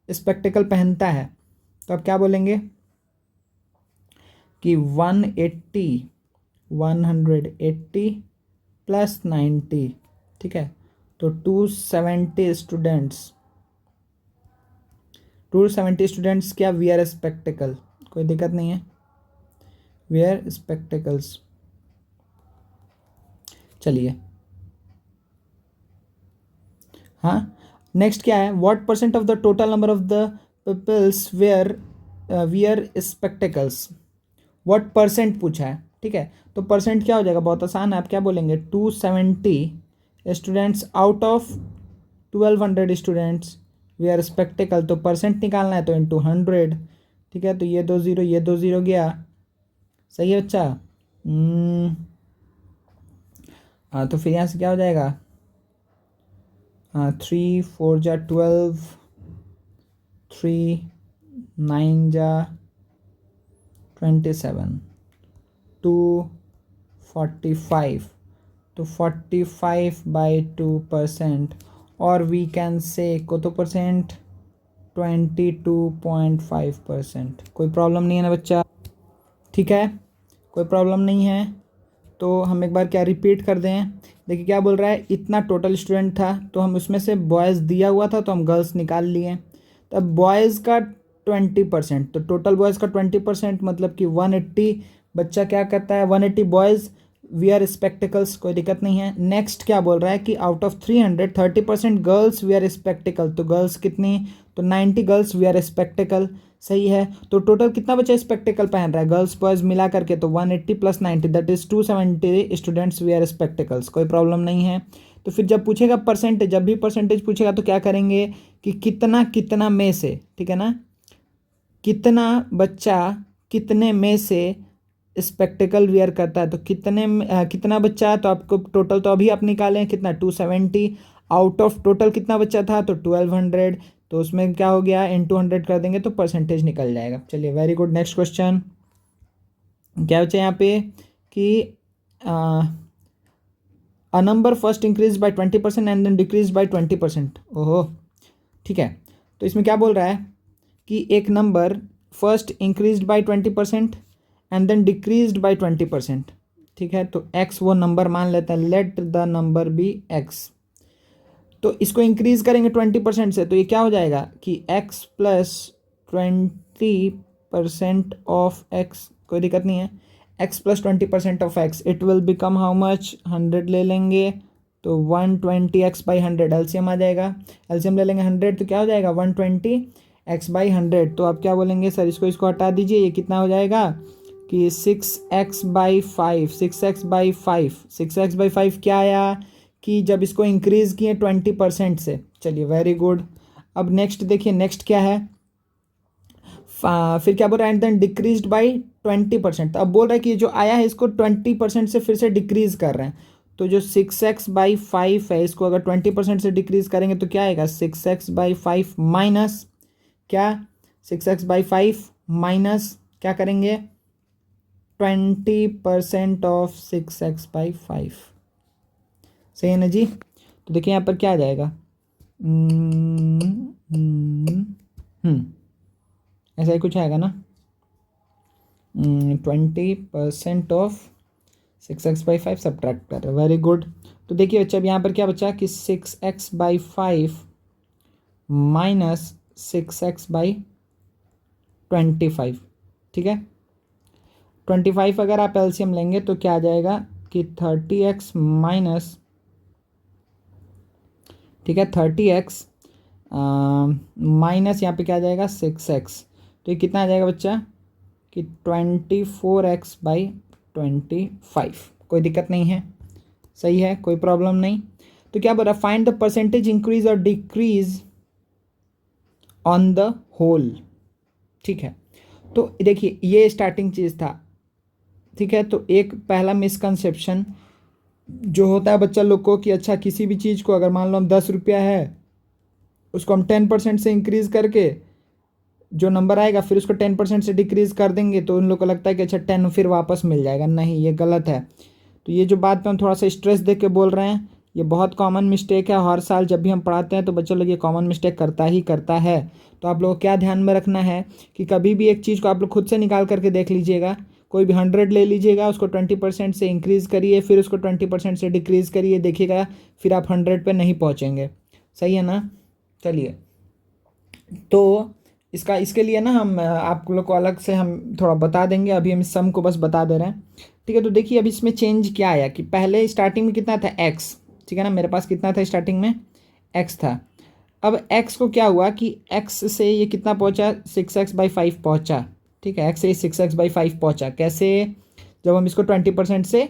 स्पेक्टेकल पहनता है, तो आप क्या बोलेंगे कि 180 प्लस 90, ठीक है, तो 270 स्टूडेंट्स क्या वियर स्पेक्टेकल, कोई दिक्कत नहीं है, वियर स्पेक्टेकल्स। चलिए हाँ, नेक्स्ट क्या है, what percent of the total number of the peoples wear spectacles. What percent पूछा है, ठीक है, तो परसेंट क्या हो जाएगा, बहुत आसान है, आप क्या बोलेंगे 270 students out of 1200 students wear spectacle. तो परसेंट निकालना है तो इंटू 100। ठीक है, तो ये 2 0 ये 2 0 गया, सही है बच्चा। हाँ, तो फिर यहाँ से क्या हो जाएगा, 3 4 जा 12, 3 9 जा 27, 2 45, तो 45/2%, और वी कैन से को तो परसेंट 22.5%। कोई प्रॉब्लम नहीं है ना बच्चा, ठीक है, कोई प्रॉब्लम नहीं है। तो हम एक बार क्या रिपीट कर दें, देखिए क्या बोल रहा है, इतना टोटल स्टूडेंट था, तो हम उसमें से बॉयज़ दिया हुआ था तो हम गर्ल्स निकाल लिए। तब बॉयज़ का 20%, तो टोटल बॉयज़ का 20% मतलब कि 180 बच्चा क्या करता है, 180 बॉयज़ वियर स्पेक्टिकल्स, कोई दिक्कत नहीं है। नेक्स्ट क्या बोल रहा है कि out of 300 30% girls wear spectacled, तो गर्ल्स कितनी, तो 90 गर्ल्स वियर स्पेक्टिकल, सही है। तो टोटल कितना बच्चा स्पेक्टिकल पहन रहा है गर्ल्स बॉयज़ मिला करके, तो 180 plus 90 that is 270 students wear spectacles, कोई प्रॉब्लम नहीं है। तो फिर जब पूछेगा परसेंटेज, जब भी परसेंटेज पूछेगा तो क्या करेंगे कि कितना कितना में से, ठीक है ना, कितना बच्चा कितने में से स्पेक्टिकल वियर करता है, तो कितना बच्चा, तो आपको टोटल तो अभी आप निकालें कितना 270, आउट ऑफ टोटल कितना बच्चा था तो 1200, तो उसमें क्या हो गया इंटू 100 कर देंगे तो परसेंटेज निकल जाएगा। चलिए वेरी गुड, नेक्स्ट क्वेश्चन क्या बच्चा यहाँ पे कि a number first increase by 20% and then decrease by 20%। ओहो, ठीक है, तो इसमें क्या बोल रहा है कि एक number first increase by 20% and then decreased by 20%। ठीक है, तो x वो नंबर मान लेते हैं, let the number be x। तो इसको इंक्रीज करेंगे 20% से, तो ये क्या हो जाएगा कि x प्लस 20% ऑफ x, कोई दिक्कत नहीं है, x plus 20% of x, it will become how much, 100 ले लेंगे तो 120x/100 एलसीएम आ जाएगा, एलसीएम ले लेंगे 100 तो क्या हो जाएगा 120x/100। तो आप क्या बोलेंगे सर, इसको हटा दीजिए, ये कितना हो जाएगा कि 6x/5, 6x/5 क्या आया कि जब इसको इंक्रीज़ किए 20% से। चलिए वेरी गुड, अब नेक्स्ट देखिए, नेक्स्ट क्या है, फिर क्या बोल रहा है, एंड देन डिक्रीज्ड बाई 20%। अब बोल रहा है कि जो आया है इसको 20% से फिर से डिक्रीज कर रहे हैं। तो जो 6x/5 है इसको अगर 20% से डिक्रीज करेंगे तो क्या आएगा, 6x/5 माइनस क्या, 6x/5 माइनस क्या करेंगे, 20% ऑफ 6x/5। सही है ना जी। तो देखिए यहाँ पर क्या आ जाएगा, ऐसा ही कुछ आएगा ना, 20% ऑफ 6x/5 सब्ट्रैक्ट कर रहे, वेरी गुड। तो देखिए बच्चा अब यहाँ पर क्या बचा कि 6x/5 माइनस 6x/25, ठीक है। 25 अगर आप एलसीएम लेंगे तो क्या आ जाएगा कि 30x माइनस, ठीक है, 30x माइनस यहाँ पे क्या आ जाएगा 6x, तो ये कितना आ जाएगा बच्चा कि 24x/25। कोई दिक्कत नहीं है, सही है, कोई प्रॉब्लम नहीं। तो क्या बोल रहा है, फाइंड द परसेंटेज इंक्रीज और डिक्रीज ऑन द होल, ठीक है। तो देखिए ये स्टार्टिंग चीज़ था, ठीक है। तो एक पहला मिसकंसेप्शन जो होता है बच्चा लोग को कि अच्छा किसी भी चीज़ को अगर मान लो हम 10 रुपया है उसको हम 10% से इंक्रीज़ करके जो नंबर आएगा फिर उसको 10% से डिक्रीज़ कर देंगे तो उन लोग को लगता है कि अच्छा 10 फिर वापस मिल जाएगा। नहीं, ये गलत है। तो ये जो बात पे हम थोड़ा सा स्ट्रेस दे के बोल रहे हैं, ये बहुत कॉमन मिस्टेक है। हर साल जब भी हम पढ़ाते हैं तो बच्चों लोग ये कॉमन मिस्टेक करता ही करता है। तो आप लोगों को क्या ध्यान में रखना है कि कभी भी एक चीज़ को आप लोग खुद से निकाल करके देख लीजिएगा। कोई भी 100 ले लीजिएगा, उसको 20% से इंक्रीज़ करिए, फिर उसको 20% से डिक्रीज़ करिए, देखिएगा फिर आप 100 पे नहीं पहुँचेंगे। सही है ना। चलिए, तो इसके लिए ना हम आप लोग को अलग से हम थोड़ा बता देंगे, अभी हम इस सम को बस बता दे रहे हैं, ठीक है। तो देखिए अब इसमें चेंज क्या आया कि पहले स्टार्टिंग में कितना था x, ठीक है ना, मेरे पास कितना था स्टार्टिंग में x था। अब x को क्या हुआ कि x से ये कितना पहुंचा, 6x/5 पहुंचा, ठीक है। x से 6x/5 पहुंचा कैसे, जब हम इसको 20% से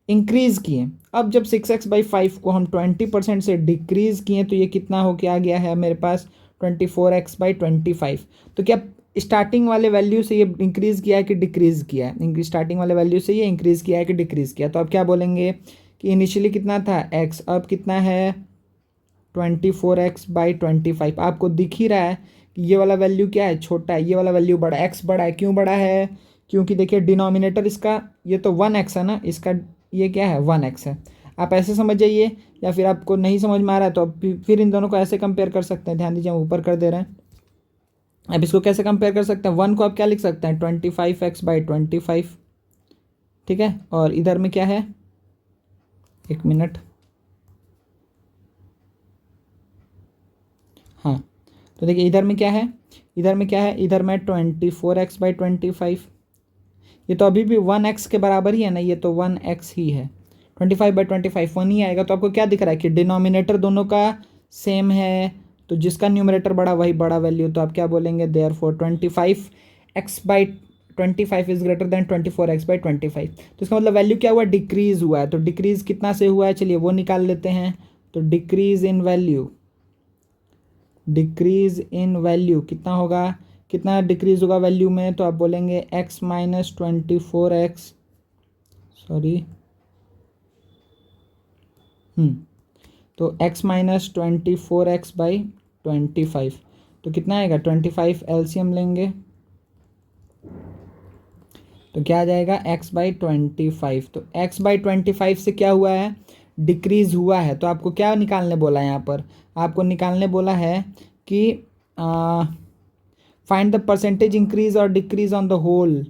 इंक्रीज़ किए। अब जब 6x/5 को हम 20% से डिक्रीज़ किए तो ये कितना हो के आ गया है मेरे पास 24x/25। तो क्या स्टार्टिंग वाले वैल्यू से ये इंक्रीज़ किया है कि डिक्रीज़ किया है, स्टार्टिंग वाले वैल्यू से ये इंक्रीज़ किया है कि डिक्रीज़ किया। तो अब क्या बोलेंगे कि इनिशियली कितना था x, अब कितना है 24x/25। आपको दिख ही रहा है कि ये वाला वैल्यू क्या है, छोटा है, ये वाला वैल्यू बड़ा है, x बड़ा है। क्यों बड़ा है, क्योंकि देखिए डिनोमिनेटर इसका ये तो 1x है ना, इसका ये क्या है 1x है। आप ऐसे समझ जाइए, या फिर आपको नहीं समझ में आ रहा है तो आप फिर इन दोनों को ऐसे कंपेयर कर सकते हैं। ध्यान दीजिए हम ऊपर कर दे रहे हैं। अब इसको कैसे कंपेयर कर सकते हैं, 1 को आप क्या लिख सकते हैं 25x/25, ठीक है। और इधर में क्या है, एक मिनट, हाँ। तो देखिए इधर में क्या है, इधर में क्या है, इधर में 24x/25। ये तो अभी भी 1x के बराबर ही है ना, ये तो 1x ही है। 25/25 1 ही आएगा। तो आपको क्या दिख रहा है कि डिनोमिनेटर दोनों का सेम है, तो जिसका न्यूमरेटर बड़ा वही बड़ा वैल्यू। तो आप क्या बोलेंगे, therefore 25x/25 is greater than 24x/25। तो इसका मतलब वैल्यू क्या हुआ, डिक्रीज हुआ है। तो डिक्रीज कितना से हुआ है, चलिए वो निकाल लेते हैं। तो decrease in value, decrease in value कितना होगा, कितना डिक्रीज होगा वैल्यू में, तो आप बोलेंगे x माइनस 24x, सॉरी, तो x माइनस 24x/25। तो कितना आएगा 25 एलसीएम लेंगे तो क्या आ जाएगा x/25। तो x/25 से क्या हुआ है, डिक्रीज हुआ है। तो आपको क्या निकालने बोला है यहाँ पर, आपको निकालने बोला है कि फाइंड द परसेंटेज इंक्रीज और decrease on the whole,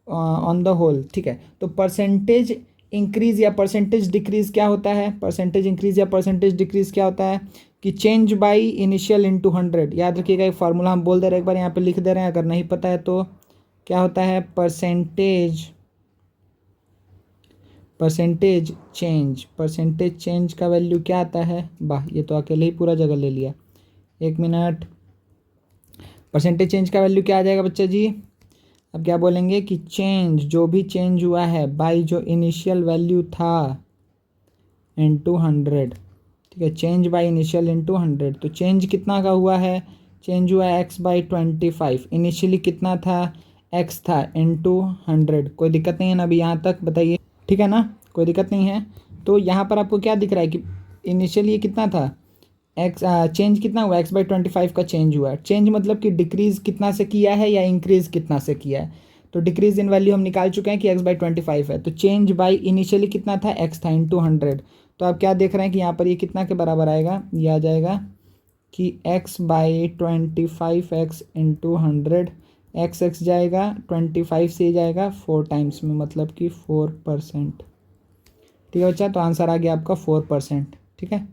on the whole, ठीक है। तो परसेंटेज इंक्रीज या परसेंटेज डिक्रीज क्या होता है, परसेंटेज इंक्रीज या परसेंटेज डिक्रीज क्या होता है कि चेंज बाई इनिशियल इंटू 100। याद रखिएगा, एक फार्मूला हम बोल दे रहे हैं, एक बार यहाँ पे लिख दे रहे हैं, अगर नहीं पता है तो क्या होता है, परसेंटेज चेंज, परसेंटेज चेंज का वैल्यू क्या आता है, वाह ये तो अकेले ही पूरा जगह ले लिया, एक मिनट। परसेंटेज चेंज का वैल्यू क्या आ जाएगा बच्चा जी, अब क्या बोलेंगे कि चेंज, जो भी चेंज हुआ है बाई जो इनिशियल वैल्यू था इनटू 100, ठीक ठीक है। चेंज बाय इनिशियल इंटू 100, तो चेंज कितना का हुआ है, चेंज हुआ है x बाई 25। इनिशियली कितना था, x था इंटू 100। कोई दिक्कत नहीं है ना अभी यहाँ तक, बताइए ठीक है ना, कोई दिक्कत नहीं है। तो यहाँ पर आपको क्या दिख रहा है कि इनिशियली ये कितना था, एक्स चेंज कितना हुआ, x बाई 25 का चेंज हुआ है। चेंज मतलब कि डिक्रीज़ कितना से किया है या इंक्रीज़ कितना से किया है। तो डिक्रीज़ इन वैल्यू हम निकाल चुके हैं कि x बाई 25 है। तो चेंज बाई इनिशियली कितना था, x था इंटू 100। तो आप क्या देख रहे हैं कि यहाँ पर ये कितना के बराबर आएगा, ये आ जाएगा कि x by 25 x into 100, x जाएगा 25 से ही जाएगा 4 टाइम्स में, मतलब कि 4%। ठीक है बच्चा, तो आंसर आ गया आपका 4%। ठीक है,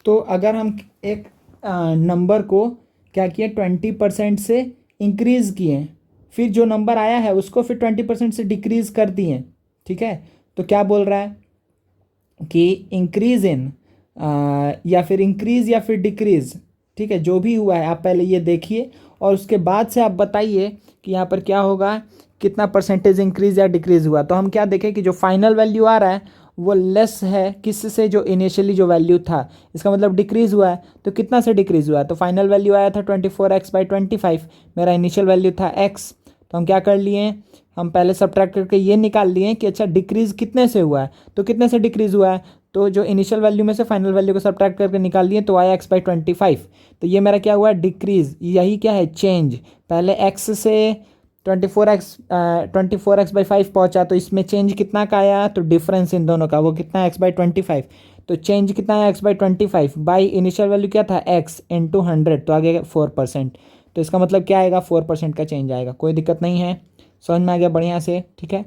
तो अगर हम एक नंबर को क्या किए, 20% से इंक्रीज़ किए, फिर जो नंबर आया है उसको फिर 20% से डिक्रीज़ कर दिए, ठीक है, तो क्या बोल रहा है कि इंक्रीज इन या फिर इंक्रीज़ या फिर डिक्रीज़। ठीक है, जो भी हुआ है आप पहले ये देखिए और उसके बाद से आप बताइए कि यहाँ पर क्या होगा, कितना परसेंटेज इंक्रीज़ या डिक्रीज़ हुआ। तो हम क्या देखें कि जो फाइनल वैल्यू आ रहा है वो लेस है किससे, जो इनिशियली जो वैल्यू था, इसका मतलब डिक्रीज़ हुआ है। तो कितना से डिक्रीज़ हुआ है, तो फाइनल वैल्यू आया था 24x बाई 25, मेरा इनिशियल वैल्यू था x। तो हम क्या कर लिए, हम पहले सब्ट्रैक्ट करके ये निकाल लिए कि अच्छा डिक्रीज़ कितने से हुआ है, तो कितने से डिक्रीज़ हुआ है, तो जो इनिशियल वैल्यू में से फाइनल वैल्यू को सब्ट्रैक्ट करके निकाल लिए तो आया x बाई 25। तो ये मेरा क्या हुआ, डिक्रीज़, यही क्या है, चेंज। पहले x से 24x बाई 5 पहुँचा, तो इसमें चेंज कितना का आया, तो डिफरेंस इन दोनों का वो कितना है, x बाई 25। तो चेंज कितना है, x by 25 by initial value क्या था, x इंटू 100, तो आ गया 4%। तो इसका मतलब क्या आएगा, 4% का चेंज आएगा। कोई दिक्कत नहीं है, समझ में आ गया बढ़िया से, ठीक है।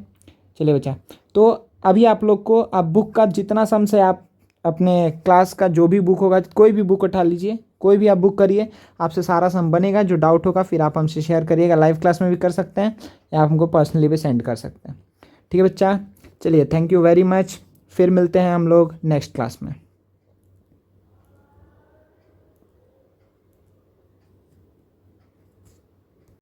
चलिए बच्चा, तो अभी आप लोग को आप बुक का जितना सम्स है, आप अपने क्लास का जो भी बुक होगा, कोई भी बुक उठा लीजिए, कोई भी आप बुक करिए, आपसे सारा सम बनेगा। जो डाउट होगा फिर आप हमसे शेयर करिएगा, लाइव क्लास में भी कर सकते हैं या आप हमको पर्सनली भी सेंड कर सकते हैं। ठीक है बच्चा, चलिए थैंक यू वेरी मच, फिर मिलते हैं हम लोग नेक्स्ट क्लास में।